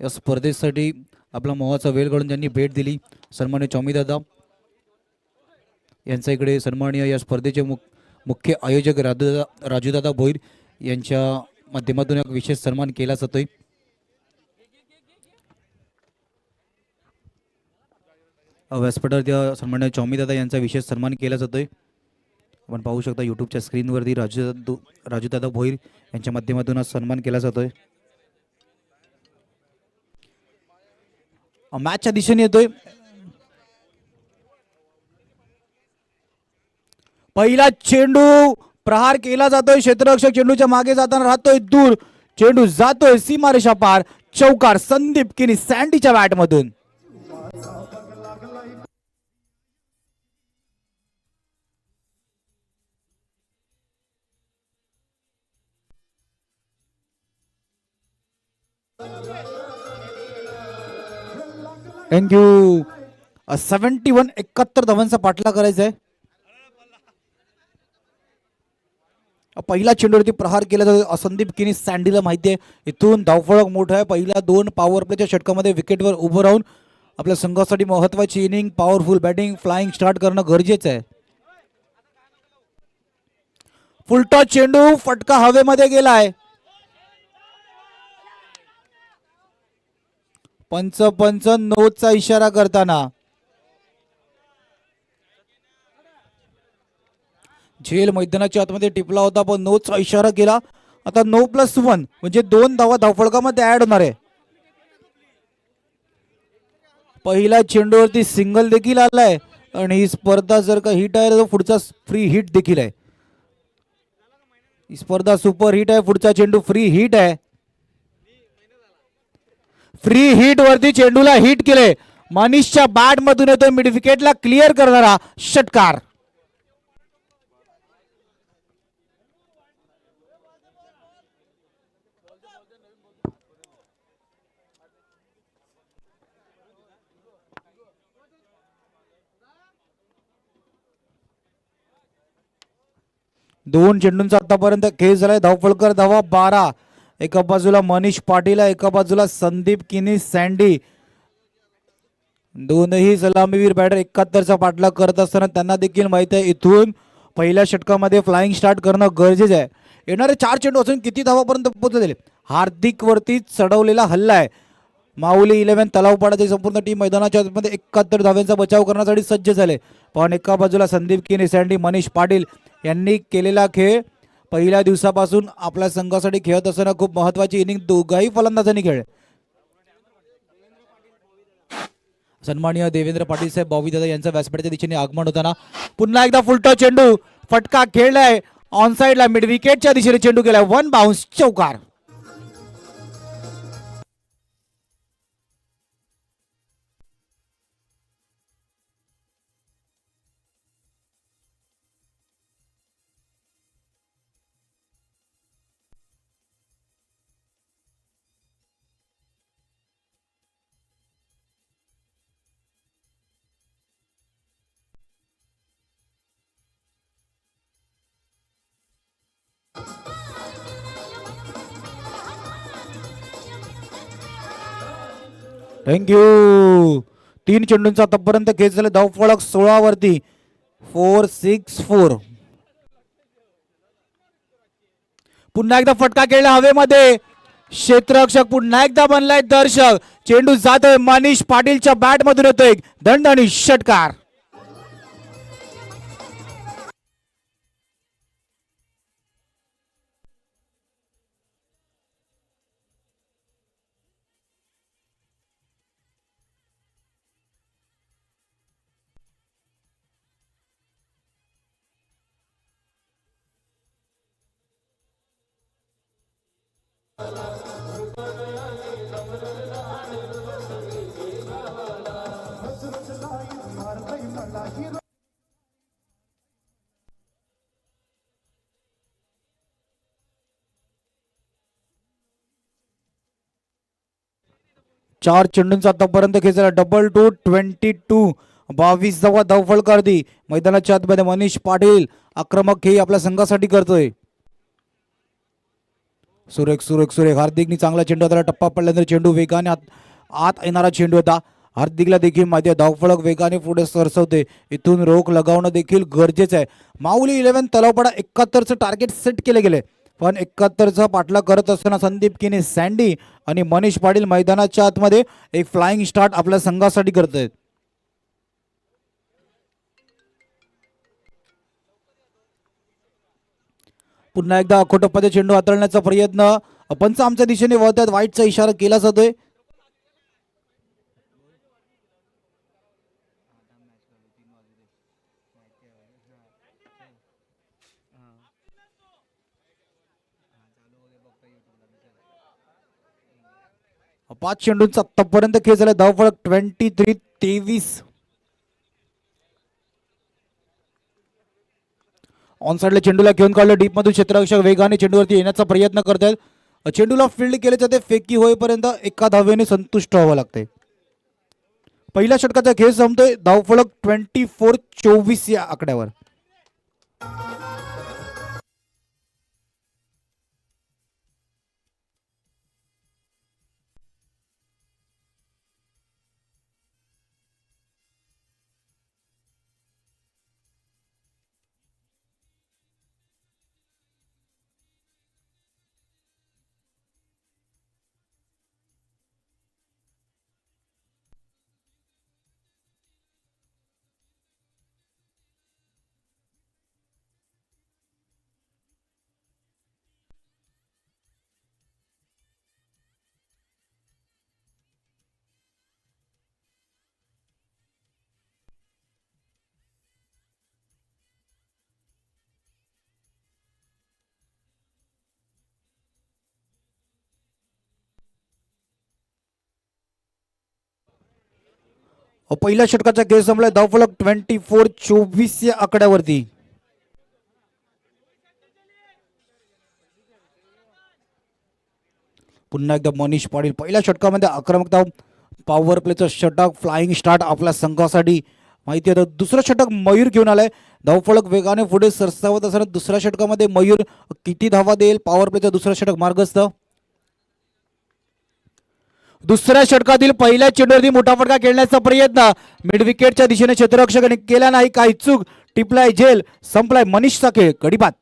या स्पर्धेसाठी आपला मोहाचा वेळ काढून ज्यांनी भेट दिली सन्मान्य चौमीदादा यांचा इकडे सन्माननीय या स्पर्धेचे मुख्य आयोजक राजूदादा भोईर यांच्या माध्यमातून एक विशेष सन्मान केला जातोय. व्यासपीठावरती सन्मान्य चौमीदादा यांचा विशेष सन्मान केला जातोय. आपण पाहू शकता यूट्यूबच्या स्क्रीनवरती राजूदादा भोईर यांच्या माध्यमातून आज सन्मान केला जातोय. मॅचच्या दिशेने येतोय. पहिला चेंडू प्रहार केला जातोय, क्षेत्ररक्षक चेंडूच्या मागे जाताना राहतोय दूर, चेंडू जातोय सीमारेषा पार, चौकार संदीप किनी सँडीच्या बॅट मधून. थँक्यू. 71 धावांचा पाठला करायचा आहे. पहिला चेंडूवरती प्रहार केला जातो. संदीप किनी सँडीला माहिती आहे इथून धावफलक मोठा आहे. पहिल्या 2 पॉवर प्लेच्या षटकामध्ये विकेटवर उभं राहून आपल्या संघासाठी महत्वाची inning, powerful batting, flying start करणं गरजेचं आहे. फुलटॉस चेंडू, फटका हवेमध्ये गेलाय. पंच नोचा इशारा करताना झेल मैदानाच्या आतमध्ये टिपला होता पण नोचा इशारा केला. आता 9+1 म्हणजे 2 धावा धावफलकामध्ये ऍड होणार आहे. पहिल्या चेंडूवरती सिंगल देखील आलाय आणि ही स्पर्धा जर का हिट आहे तर पुढचा फ्री हिट देखील आहे. ही स्पर्धा सुपर हिट आहे. पुढचा चेंडू फ्री हिट आहे. फ्री हिट वरती चेंडूला हिट केले. मनीषच्या बॅट मधून येतो मिड विकेटला क्लिअर करणारा षटकार. दोन चेंडूंचा आतापर्यंत खेळ झालाय. धावफलकर धावा 12. एका बाजूला मनीष पाटील, एका बाजूला संदीप किनी सँडी. दोनही सलामीवीर बॅटर 71चा पाठलाग करत असताना त्यांना देखील माहिती आहे इथून पहिल्या षटकामध्ये फ्लाइंग स्टार्ट करणं गरजेचं आहे. येणारे 4 चेंडू असून किती धावापर्यंत पोहोचले. हार्दिक वरती चढवलेला हल्ला आहे. माऊली 11 तलावपाडाची संपूर्ण टीम मैदानाच्या आतमध्ये 71 धाव्यांचा बचाव करण्यासाठी सज्ज झाले. पण एका बाजूला संदीप किनी सँडी, मनीष पाटील यांनी केलेला खेळ पहिल्या दिवसापासून आपल्या संघासाठी खेळत असताना खूप महत्वाची इनिंग दोघाही फलंदाजांनी खेळले. सन्माननीय देवेंद्र पाटील साहेब, बॉबी दादा यांचा व्यासपीठाच्या दिशेने आगमन होताना पुन्हा एकदा फुलटॉस चेंडू, फटका खेळलाय ऑन साइडला, मिड विकेटच्या दिशेने चेंडू केलाय. 1 बाउन्स, चौकार. थँक्यू. 3 चेंडूंचा आतापर्यंत खेळ झाला. धावफलक 16 वरती. 4-6-4. पुन्हा एकदा फटका खेळला हवेमध्ये. क्षेत्ररक्षक पुन्हा एकदा बनलाय दर्शक. चेंडू जातोय मनीष पाटीलच्या बॅट मधून येतोय दणदणी षटकार. चार चेंडूंचा आतापर्यंत खेळ झाला. 22-22. 22 धावा धावफलकार्दी. मैदानाच्या आतमध्ये मनीष पाटील आक्रमक खेळ आपल्या संघासाठी करतोय. सुरेख सुरेख सुरेख. हार्दिकनी चांगला चेंडू त्याला टप्पा पडल्यानंतर चेंडू वेगाने आत येणारा चेंडू होता. हार्दिकला देखील माहिती आहे धावफलक वेगाने पुढे सरसवते. इथून रोख लगावणं देखील गरजेचं आहे. माऊली 11 तलावपाडा 71चं टार्गेट सेट केले गेले पण 71चा पाठलाग करत असताना संदीप किनी सँडी आणि मनीष पाटील मैदानाच्या आतमध्ये एक फ्लाइंग स्टार्ट आपल्या संघासाठी करत आहेत. पुन्हा एकदा अखोटप्पाचे चेंडू हाताळण्याचा प्रयत्न. पंच आमच्या दिशेने वळत आहेत. वाईटचा इशारा केला जातोय. 5 चेंडूंचा आतापर्यंत खेळ झाला. धावफलक 23-23. ऑन साइडला चेंडूला घेऊन काढलं. डीप मधून क्षेत्ररक्षक वेगाने चेंडूवरती येण्याचा प्रयत्न करतात. चेंडूला फील्ड केले जाते. फेकी होईपर्यंत एका धावेने संतुष्ट व्हावं लागते. पहिल्या षटकाचा खेळ संपतोय. धावफलक 24-24 या आकड्यावर. पहिल्या षटकाचा खेळ संपलाय. धावफलक 24-24 या आकड्यावरती. पुन्हा एकदा मनीष पाटील पहिल्या षटकामध्ये आक्रमक धाव. पॉवर प्लेचं षटक फ्लाइंग स्टार्ट आपल्या संघासाठी. माहिती आहे दुसरं षटक मयूर घेऊन आलाय. धावफलक वेगाने पुढे सरसावत असताना दुसऱ्या षटकामध्ये मयूर किती धावा देईल. पॉवर प्लेचं दुसरं षटक मार्गस्थ. दुसऱ्या षटकातील पहिल्या चेंडूवरती मोठा फटका खेळण्याचा प्रयत्न मिड विकेटच्या दिशेने क्षेत्ररक्षकाने केला नाही. काही चूक. टिपलाय झेल. संपलाय मनीषचा खेळ. गडीपात.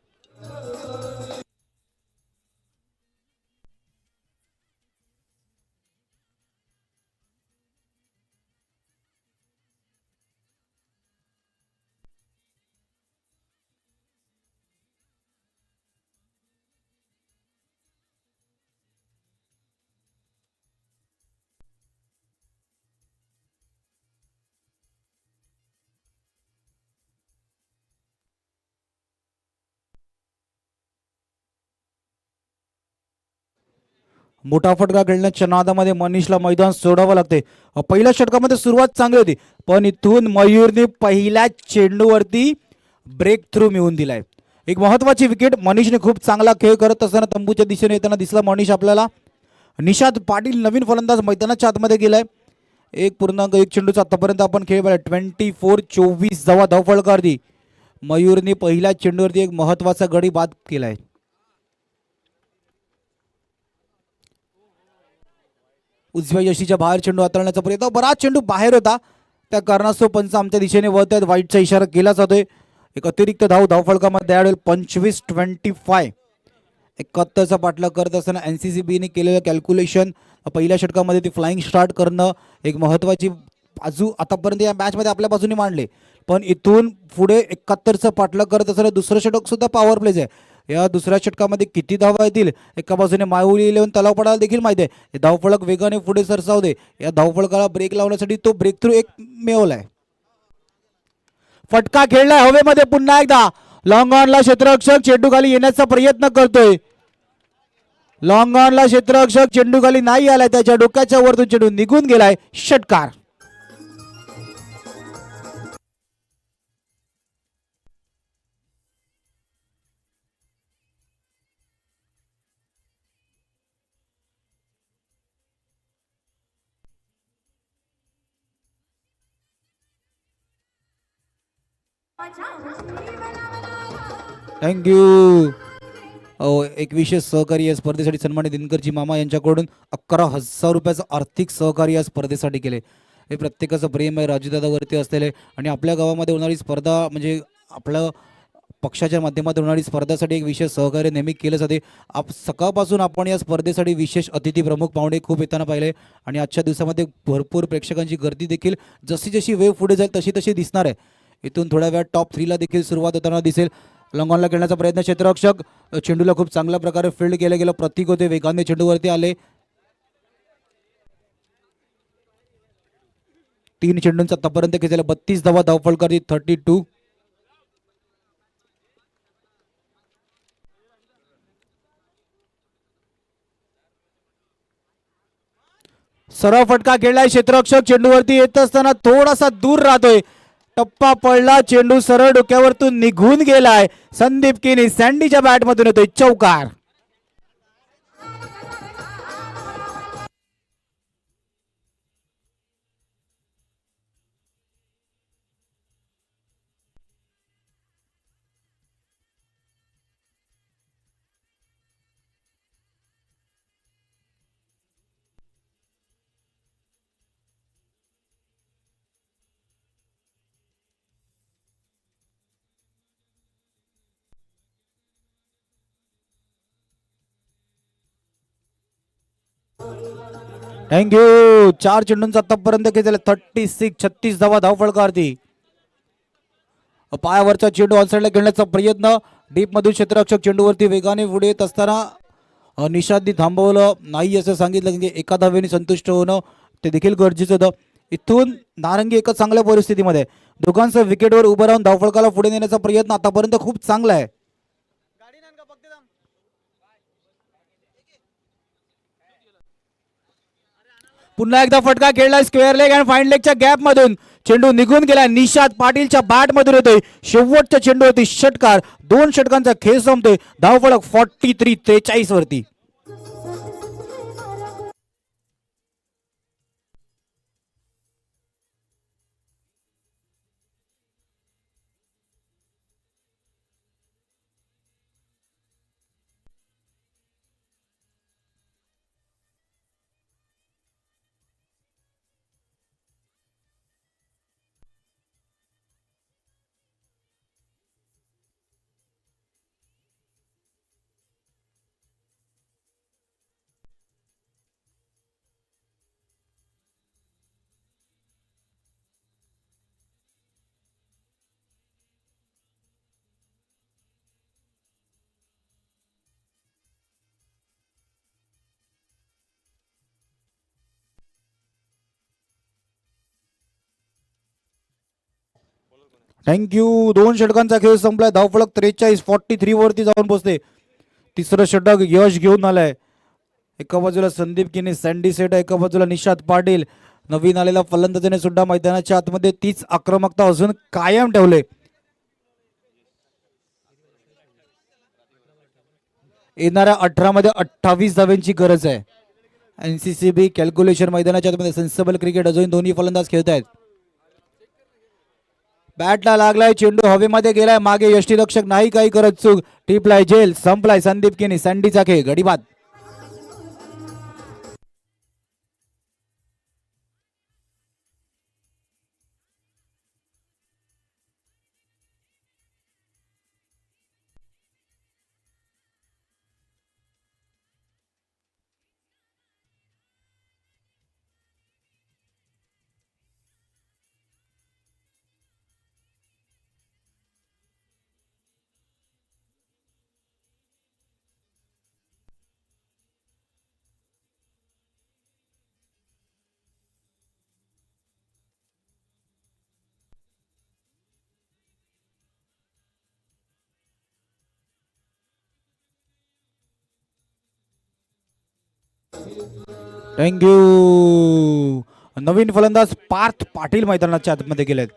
मोठा फटका खेळण्याच्या नादामध्ये मनीषला मैदान सोडावं लागते. पहिल्या षटकामध्ये सुरुवात चांगली होती पण इथून मयूरने पहिल्या चेंडूवरती ब्रेक थ्रू मिळवून दिलाय. एक महत्वाची विकेट. मनीषने खूप चांगला खेळ करत असताना तंबूच्या दिशेने येताना दिसला मनीष आपल्याला. निशाद पाटील नवीन फलंदाज मैदानाच्या आतमध्ये गेलाय. 1.1 चेंडूचा आतापर्यंत आपण खेळ पाहिला. 24-24 जवा धावफलकावरती मयूरने पहिल्या चेंडूवरती एक महत्वाचा गडी बाद केलाय. उजव्या यशीच्या बाहेर चेंडू हाताळण्याचा प्रयत्न. बराच चेंडू बाहेर होता. त्या कारणास्तव पंच आमच्या दिशेने वळत आहेत. वाईटचा इशारा केला जातोय. एक अतिरिक्त धावफलकामध्ये ॲड होईल. 25-25. 71चा पाठलाग करत असताना NCCBने केलेलं कॅल्क्युलेशन. पहिल्या षटकामध्ये ती फ्लाइंग स्टार्ट करणं एक महत्वाची बाजू आतापर्यंत या मॅचमध्ये आपल्या बाजूने मांडले. पण इथून पुढे 71चा पाठलाग करत असताना दुसरं षटक सुद्धा पॉवर प्लेज आहे. या दुसऱ्या षटकामध्ये किती धावा येतील. एका बाजूने माहुली 11 तलाव पडायला देखील माहिती आहे. हे धावफलक वेगाने पुढे सरसावू दे. या धावफलकाला ब्रेक लावण्यासाठी तो ब्रेक थ्रू एक मिळवलाय. फटका खेळलाय हवेमध्ये. पुन्हा एकदा लॉंग ऑनला क्षेत्ररक्षक चेंडू खाली येण्याचा प्रयत्न करतोय. लॉंग ऑनला क्षेत्ररक्षक चेंडू खाली नाही आलाय. त्याच्या डोक्याच्या वरतून चेंडू निघून गेलाय. षटकार. थँक्यू. एक विशेष सहकारी या स्पर्धेसाठी सन्मानित दिनकरजी मामा यांच्याकडून 11,000 रुपयाचं आर्थिक सहकार्य या स्पर्धेसाठी केले. हे प्रत्येकाचं प्रेम आहे राजूदादावरती असलेले. आणि आपल्या गावामध्ये होणारी स्पर्धा म्हणजे आपल्या पक्षाच्या माध्यमातून होणारी स्पर्धासाठी एक विशेष सहकार्य नेहमी केलं जाते. सकाळपासून आपण या स्पर्धेसाठी विशेष अतिथी प्रमुख पाहुणे खूप येताना पाहिले. आणि आजच्या दिवसामध्ये भरपूर प्रेक्षकांची गर्दी देखील जशी जशी वेळ पुढे जाईल तशी तशी दिसणार आहे. इथून थोड्या वेळात टॉप 3ला देखील सुरुवात होताना दिसेल. लॉंगॉनला खेळण्याचा प्रयत्न. क्षेत्ररक्षक चेंडूला खूप चांगल्या प्रकारे फील्ड केलं गेलं. प्रतीक होते वेगाने चेंडूवरती आले. 3 चेंडूंचा आतापर्यंत खेळला. 32 धावा धावफलकावरती. 32. सरळ फटका खेळलाय क्षेत्ररक्षक चेंडूवरती येत असताना थोडासा दूर राहतोय. टप्पा पडला, चेंडू सरळ डोक्यावरतून निघून गेलाय. संदीप किनी सँडीच्या बॅट मधून येतोय चौकार. थँक्यू. 4 चेंडूंचा आतापर्यंत खेळले 36 धावा धावफलकावरती. पायावरचा चेंडू ऑनसाइडला खेळण्याचा प्रयत्न. डीप मधून क्षेत्ररक्षक चेंडूवरती वेगाने पुढे येत असताना निषादनी थांबवलं नाही असं सांगितलं. म्हणजे एका धावेने संतुष्ट होणं ते देखील गरजेचं होतं. इथून नारंगी एकच चांगल्या परिस्थितीमध्ये दोघांचं विकेटवर उभं राहून धावफलकाला पुढे नेण्याचा प्रयत्न आतापर्यंत खूप चांगला आहे. पुन्हा एकदा फटका खेळला स्क्वेअर लेग आणि फाईन लेगच्या गॅप मधून चेंडू निघून गेला. निषाद पाटीलच्या बॅट मधून येतोय शेवटच्या चेंडूवरती षटकार. 2 षटकांचा खेळ संपतोय. धावफलक 43-43 वरती. थँक्यू. 2 षटकांचा खेळ संपलाय. धावफलक 43-43 वरती जाऊन पोहोचते. तिसरं षटक यश घेऊन आलंय. एका बाजूला संदीप किनी सँडी सेट, एका बाजूला निषाद पाटील. नवीन आलेल्या फलंदाजाने सुद्धा मैदानाच्या आतमध्ये तीच आक्रमकता अजून कायम ठेवले. येणाऱ्या 18 मध्ये 28 धाव्यांची गरज आहे. NCCB कॅल्क्युलेशन मैदानाच्या आतमध्ये सेन्सिबल क्रिकेट अजून दोन्ही फलंदाज खेळत आहेत. बॅटला लागलाय, चेंडू हवेमध्ये गेलाय. मागे यष्टीरक्षक नाही काही करत चूक. टिपलाय जेल. संपलाय संदीप किनी सँडीचा खेळ. गडीबाद. थँक्यू. नवीन फलंदाज पार्थ पाटील मैदानाच्या आतमध्ये गेलेत.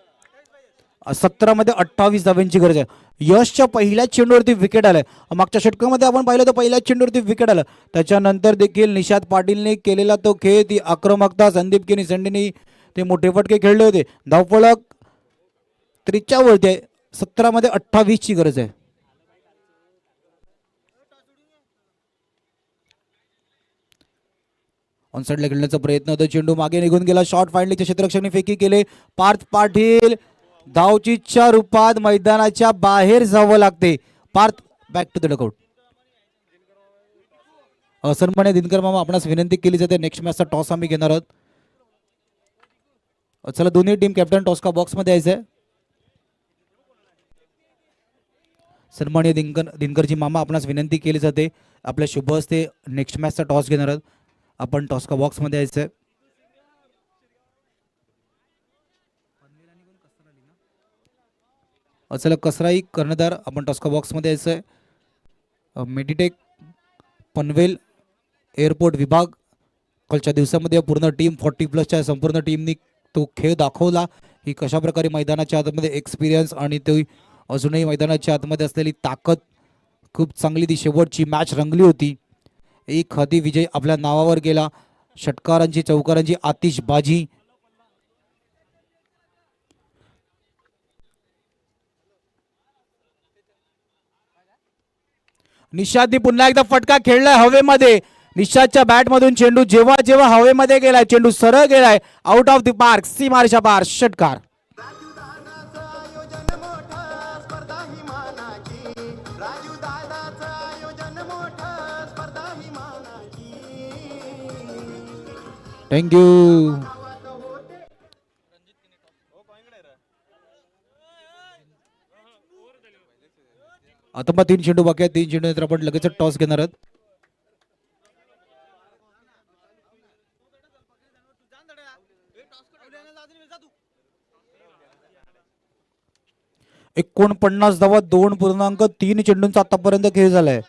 17 मध्ये 28 धाव्यांची गरज आहे. यशच्या पहिल्या चेंडूवरती विकेट आलंय. मागच्या षटकामध्ये आपण पाहिलं तर पहिल्या चेंडूवरती विकेट आलं. त्याच्यानंतर देखील निषाद पाटीलने केलेला तो खेळ, ती आक्रमकता, संदीप किनी सँडीने ते मोठे फटके खेळले होते. धावफलक 43 वरती आहे. 17 मध्ये 28 ची गरज आहे. ऑनसाइडला खेळण्याचा प्रयत्न होता. चेंडू मागे निघून गेला. शॉर्ट फाईनलीच्या क्षेत्ररक्षकाने फेकी केले. पार्थ पाटील धावचीच्या रूपात मैदानाच्या बाहेर जावं लागते. Parth back to the dugout. सन्मान्य दिनकर मामा, आपणास विनंती केली जाते, नेक्स्ट मॅचचा टॉस आम्ही घेणार आहोत. चला, दोन्ही टीम कॅप्टन टॉस का बॉक्स मध्ये यायचंय. सन्मान्य दिनकरजी मामा, आपणास विनंती केली जाते, आपल्या शुभ हस्ते नेक्स्ट मॅचचा टॉस घेणार आहोत. आपण टॉस का बॉक्स मध्ये यायचंय. चला, कसराई कर्णधार, आपण टॉस का बॉक्स मध्ये यायचंय. मेडिटेक पनवेल एअरपोर्ट विभाग कालच्या दिवसामध्ये पूर्ण टीम 40+ संपूर्ण टीमनी तो खेळ दाखवला की कशा प्रकारे मैदानाच्या आतमध्ये एक्सपिरियन्स आणि तो अजूनही मैदानाच्या आतमध्ये असलेली ताकद खूप चांगली ती शेवटची मॅच रंगली होती. एक हाती विजय आपल्या नावावर गेला. षटकारांची चौकारांची आतिषबाजी. निशादनी पुन्हा एकदा फटका खेळलाय हवेमध्ये. निशादच्या बॅटमधून चेंडू जेव्हा जेव्हा हवेमध्ये गेलाय चेंडू सरळ गेलाय आउट ऑफ द पार्क, सीमारेषा पार. षटकार. थँक्यू. आता मग 3 चेंडू बाकी आहेत. 3 चेंडू नंतर आपण लगेच टॉस घेणार आहोत. $49 धावा 2.3 चेंडूंचा आतापर्यंत खेळ झालाय.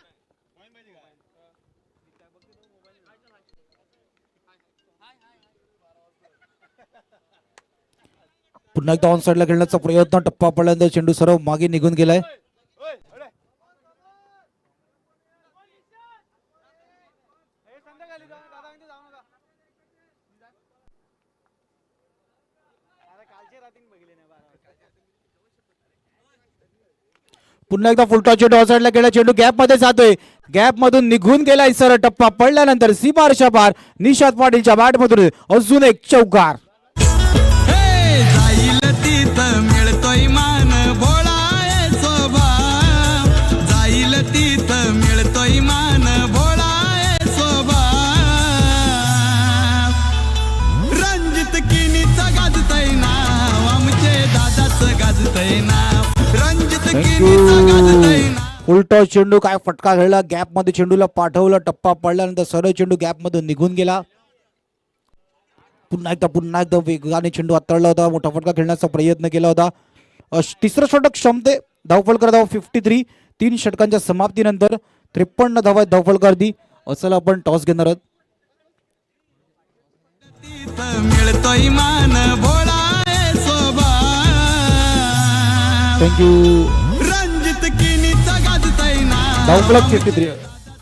पुन्हा एकदा ऑन साइडला खेळण्याचा प्रयत्न. टप्पा पडल्यानंतर चेंडू सर्व मागे निघून गेलाय. पुन्हा एकदा फुलटॉस चेंडू ऑन साइडला गेला. चेंडू गॅप मध्ये जातोय. गॅप मधून निघून गेलाय सरळ. टप्पा पडल्यानंतर सीमारेषा पार. निशाद पाटीलच्या बॅट मधून अजून एक चौकार. जाईल तिथं मिळतोय मान भोळा स्वभाव. जाईल तिथं मिळतोय मान भोळा स्वभाव. रणजित किनीचं गाजतय नाव आमचे दादाचं गाजतय नाव. रणजित किनीचं गाजतय नाव. फुलटॉस चेंडू काय फटका खेळला. गॅप मध्ये चेंडूला पाठवलं. टप्पा पडल्यानंतर सरळ चेंडू गॅप मधून निघून गेला. पुन्हा एकदा वेगाने चेंडू हाताळला होता. मोठा फटका खेळण्याचा प्रयत्न केला होता. तिसरं षटक क्षमते. धावफलकर धावा 53. 3 षटकांच्या समाप्तीनंतर 53 धावा धावफलकर. असं आपण टॉस घेणार आहोत. मिळतोय मान भोळा स्वभाव. थँक्यू. रणजित किनीचा गाजतय ना. धावफलक 53.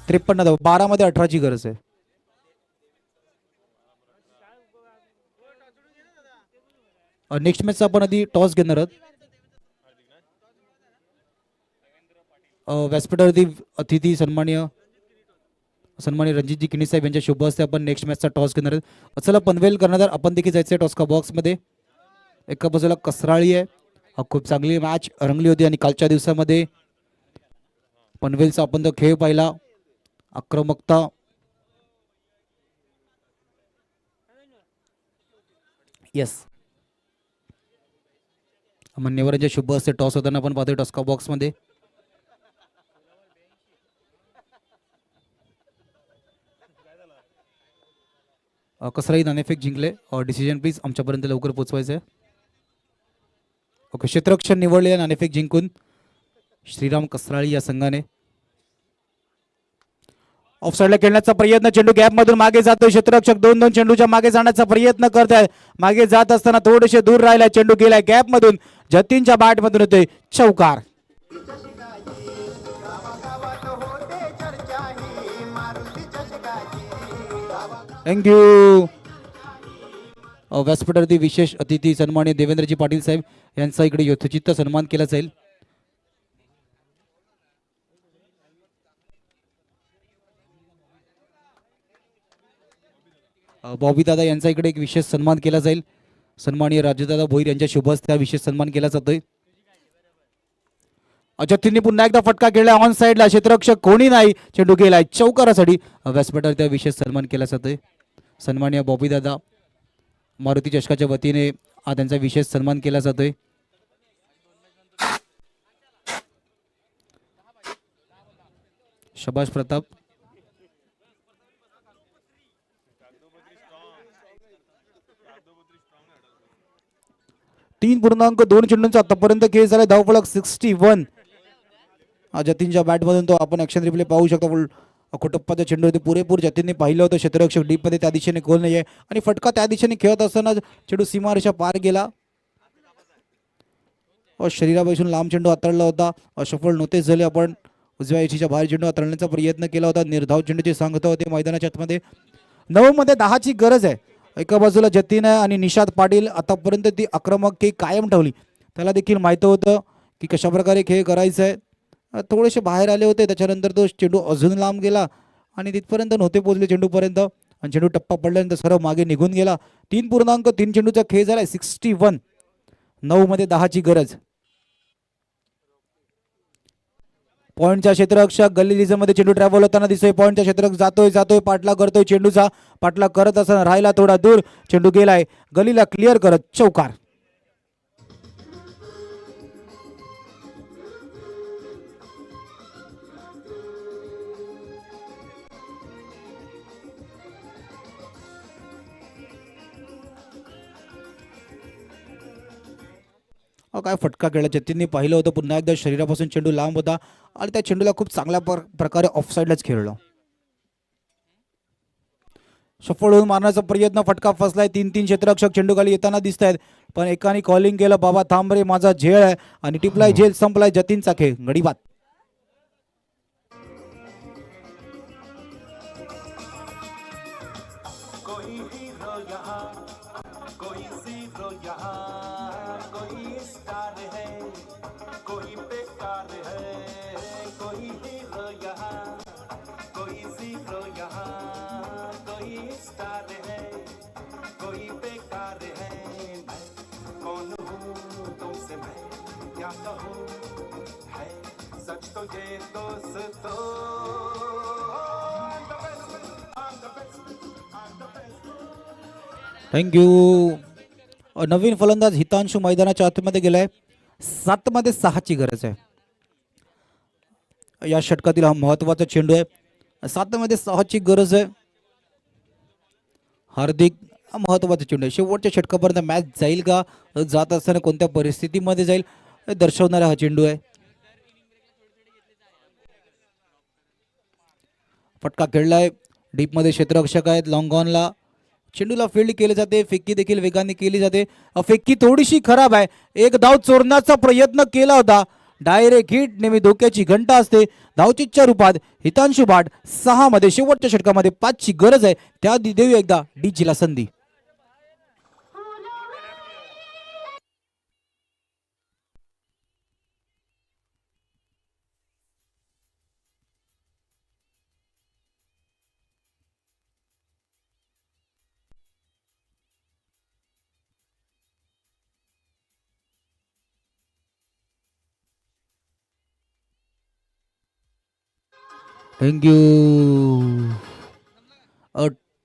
53 धावा. 12 मध्ये 18ची गरज आहे. नेक्स्ट मॅचचा आपण आधी टॉस घेणार आहोत. व्यासपीठावरती अतिथी सन्माननीय रणजितजी किणी साहेब यांच्या शुभ हस्ते आपण नेक्स्ट मॅचचा टॉस घेणार आहोत. चला पनवेल कर्णधार आपण देखील जायचं आहे टॉसका बॉक्समध्ये. एका बाजूला कसराळी आहे. खूप चांगली मॅच रंगली होती आणि कालच्या दिवसामध्ये पनवेलचा आपण तो खेळ पाहिला. आक्रमकता. येस. मान्यवरांच्या शुभ हस्ते टॉस होताना आपण पाहतोय टॉसका बॉक्समध्ये. कसराई नाणेफेक जिंकले. डिसिजन प्लीज आमच्यापर्यंत लवकर पोहोचवायचं आहे. ओके. क्षेत्ररक्षण निवडलेल्या नाणेफेक जिंकून श्रीराम कसराळी या संघाने. ऑफसाइडला खेळण्याचा प्रयत्न. चेंडू गॅप मधून मागे जातोय. क्षेत्ररक्षक 2-2 चेंडूच्या मागे जाण्याचा प्रयत्न करताय. मागे जात असताना थोडेसे दूर राहिलाय. चेंडू गेलाय गॅप मधून. जतीनच्या बॅट मधून होते चौकार. थँक्यू. व्यासपीठावरती विशेष अतिथी सन्माननीय देवेंद्रजी पाटील साहेब यांचा इकडे यथोचित सन्मान केला जाईल. बॉबी दादा यांचा इकडे एक विशेष सन्मान केला जाईल. सन्माननीय राजदादा भोईर यांच्या शुभ हस्ते विशेष सन्मान केला जातोय. जतीनने पुन्हा एकदा फटका खेळला ऑन साइडला. क्षेत्ररक्षक कोणी नाही. चेंडू गेलाय चौकारासाठी. व्यासपीठावर विशेष सन्मान केला जातोय. सन्माननीय बॉबी दादा मारुती चषकाच्या वतीने त्यांचा विशेष सन्मान केला जातोय. शबाश प्रताप. 3.2 चेंडूंचा आतापर्यंत खेळ झाला. धावफलक 61. जतीनच्या बॅट मधून तो आपण ऍक्शन रिप्ले पाहू शकतो. कोटप्पाच्या चेंडूवरती पुरेपूर जतीनने पाहिलं होतं क्षेत्ररक्षक डीपमध्ये त्या दिशेने गोल नाही आहे आणि फटका त्या दिशेने खेळत असताना चेंडू सीमारेषा पार गेला. शरीरापासून लांब चेंडू हाताळला होता. असफल नव्हते झाले. आपण उजव्या यशीच्या बाहेर चेंडू हाताळण्याचा प्रयत्न केला होता. निर्धाव चेंडूची सांगता होते मैदानाच्या आतमध्ये. 9 मध्ये 10ची गरज आहे. एका बाजूला जतीन आहे आणि निषाद पाटील आतापर्यंत ती आक्रमक कायम ठेवली. त्याला देखील माहिती होतं की कशा प्रकारे खेळ करायचा आहे. थोडेसे बाहेर आले होते. त्याच्यानंतर तो चेंडू अजून लांब गेला आणि तिथपर्यंत नव्हते पोहोचले चेंडूपर्यंत आणि चेंडू टप्पा पडल्यानंतर सर्व मागे निघून गेला. 3.3 चेंडूचा खेळ झालाय. 61. 9 मध्ये 10ची गरज. पॉईंटच्या क्षेत्ररक्षक गल्ली मध्ये चेंडू ट्रॅव्हल होताना दिसतोय. पॉईंटच्या क्षेत्ररक्षक जातोय पाठला करतोय चेंडूचा. पाठला करत असताना राहिला थोडा दूर. चेंडू गेलाय गलीला क्लिअर करत चौकार. काय फटका खेळला. जतीनने पाहिलं होतं. पुन्हा एकदा शरीरापासून चेंडू लांब होता आणि त्या चेंडूला खूप चांगल्या प्रकारे ऑफसाईडलाच खेळलं. सफळ होऊन मारण्याचा प्रयत्न. फटका फसलाय. 3-3 क्षेत्ररक्षक चेंडू खाली येताना दिसत आहेत. पण एकाने कॉलिंग केलं बाबा थांब रे माझा झेल आहे आणि टिपलाय झेल. संपलाय जतीनचा खेळ. गडीबात. थँक्यू. नवीन फलंदाज हितांशू मैदानाच्या आतमध्ये गेलाय. 7 मध्ये 6ची गरज आहे. या षटकातील हा महत्वाचा चेंडू आहे. 7 मध्ये 6ची गरज आहे. हार्दिक महत्वाचा चेंडू आहे. शेवटच्या षटकापर्यंत मॅच जाईल का, जात असताना कोणत्या परिस्थितीमध्ये जाईल हे दर्शवणारा हा चेंडू आहे. फटका खेळलाय. डीपमध्ये क्षेत्ररक्षक आहेत. लॉंग ऑनला चेंडूला फील्ड केले जाते. फेकी देखील वेगाने केली जाते. फेकी थोडीशी खराब आहे. एक धाव चोरण्याचा प्रयत्न केला होता. डायरेक्ट हिट नेहमी धोक्याची घंटा असते. धावचीच्या रूपात हितांशू भाट 6 मध्ये शेवटच्या षटकामध्ये 5ची गरज आहे. त्या देऊ एकदा डीजीला संधी. थँक्यू.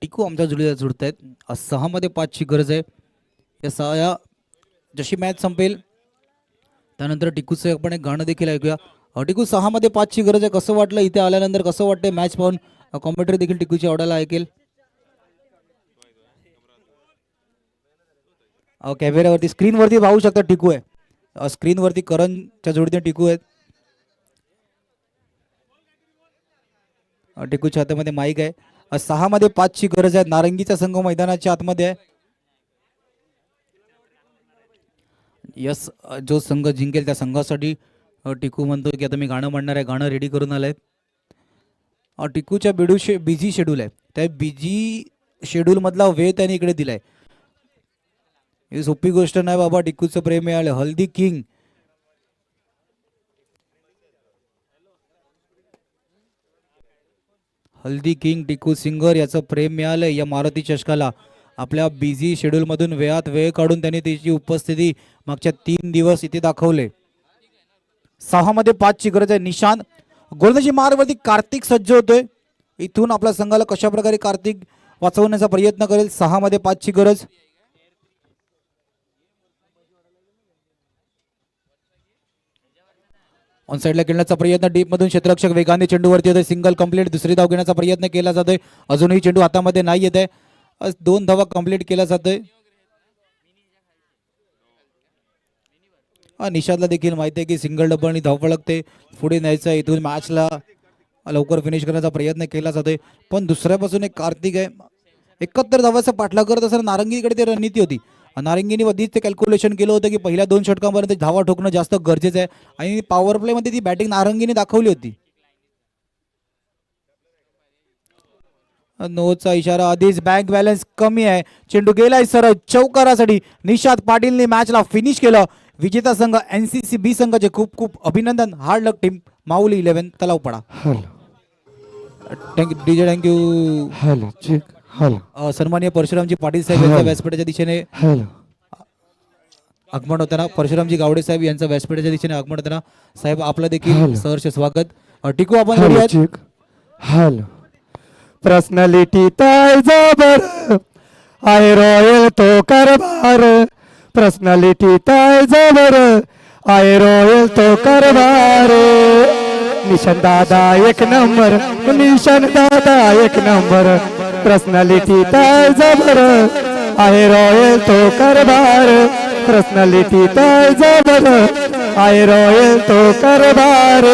टिकू आमच्या जुळीला जुळत आहेत. 6 मध्ये 5ची गरज आहे. या 6 जशी मॅच संपेल त्यानंतर टिकूचं आपण एक गाणं देखील ऐकूया. टिकू 6 मध्ये 5ची गरज आहे. कसं वाटलं इथे आल्यानंतर, कसं वाटतंय मॅच पाहून? कॉमेंट्री देखील टिकूची आवडायला ऐकेल. कॅमेऱ्यावरती स्क्रीनवरती पाहू शकता टिकू आहे. स्क्रीनवरती करणच्या जोडीने टिकू आहेत. टिकूच्या हातामध्ये माईक आहे. 6 मध्ये 5ची गरज आहे. नारंगीचा संघ मैदानाच्या आतमध्ये आहे. यस, जो संघ जिंकेल त्या संघासाठी टिकू म्हणतो की आता मी गाणं म्हणणार आहे. गाणं रेडी करून आलंय. टिकूच्या बिझी शेड्यूल आहे. त्या बिझी शेड्यूल मधला वेळ त्याने इकडे दिलाय. ही सोपी गोष्ट नाही बाबा. टिकूचं प्रेम मिळालं. हल्दी किंग हल्दी किंग टिकू सिंगर याचं प्रेम मिळालंय या मारुती चषकाला. आपल्या बिझी शेड्यूल मधून वेळात वेळ काढून त्यांनी त्याची उपस्थिती मागच्या 3 दिवस इथे दाखवले. 6 मध्ये 5ची गरज आहे. निशांत गोलंदाजी मार्गवरती कार्तिक सज्ज होतोय. इथून आपल्या संघाला कशा प्रकारे कार्तिक वाचवण्याचा प्रयत्न करेल. 6 मध्ये 5ची गरज. ऑन साइडला खेळण्याचा प्रयत्न. डीप मधून क्षेत्ररक्षक वेगाने चेंडूवरती येतोय. Single complete. दुसरी धाव घेण्याचा प्रयत्न केला जातोय. अजूनही चेंडू हातामध्ये नाही येत आहे. 2 धावा कंप्लीट केला जातोय. निषादला देखील माहिती आहे की सिंगल डबलनी धाव फळकते. पुढे न्यायचं इथून मॅचला लवकर फिनिश करण्याचा प्रयत्न केला जातोय, पण दुसऱ्यापासून एक कार्तिक आहे 71 धावाचा पाठलाग करत असताना नारंगीकडे ते रणनीती होती. नारंगीने आधीच ते कॅल्क्युलेशन केलं होतं की पहिल्या 2 षटकांपर्यंत धावा ठोकणं जास्त गरजेचं आहे आणि पॉवर प्ले मध्ये ती बॅटिंग नारंगीने दाखवली होती. नोचा इशारा, आधीच बँक बॅलन्स कमी आहे. चेंडू गेलाय सरळ चौकारासाठी. निशाद पाटीलने मॅचला फिनिश केलं. विजेता संघ NCC B संघाचे खूप खूप अभिनंदन. Hard luck team. Mauli 11 Talavpada. DJ thank you. Hello check. Hello. सन्माननीय परशुरामजी पाटील साहेब यांच्या व्यासपीठाच्या दिशेने हॅलो. आगमन होताना परशुरामजी गावडे साहेब यांचं व्यासपीठाच्या दिशेने आगमन होताना साहेब आपलं देखील सहर्ष स्वागत. टिकू आपण हॅलो करूयात. चेक. हॅलो. पर्सनॅलिटी ताय जबर आय रॉयल तो कारभार. पर्सनॅलिटी ताय जबर आय रॉयल तो कारभार. निशान दादा एक नंबर. निशान दादा एक नंबर. पर्सनॅलिटी ताय जबर आय रॉयल तो कारभार. पर्सनॅलिटी ताय जबर आय रॉयल तो कारभार.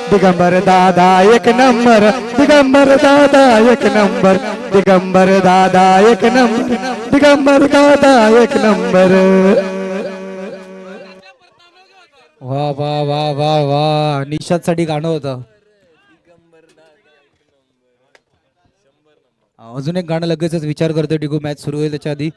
दिगंबर दादा एक नंबर. दिगंबर दादा एक नंबर. दिगंबर दादा एक नंबर. दिगंबर दादा एक नंबर. वा वा वा वा वा. निशाद साठी गाणं होतं. अजून एक गाणं लगेचच विचार करतोय टिकू, मॅच सुरू होईल त्याच्या आधी.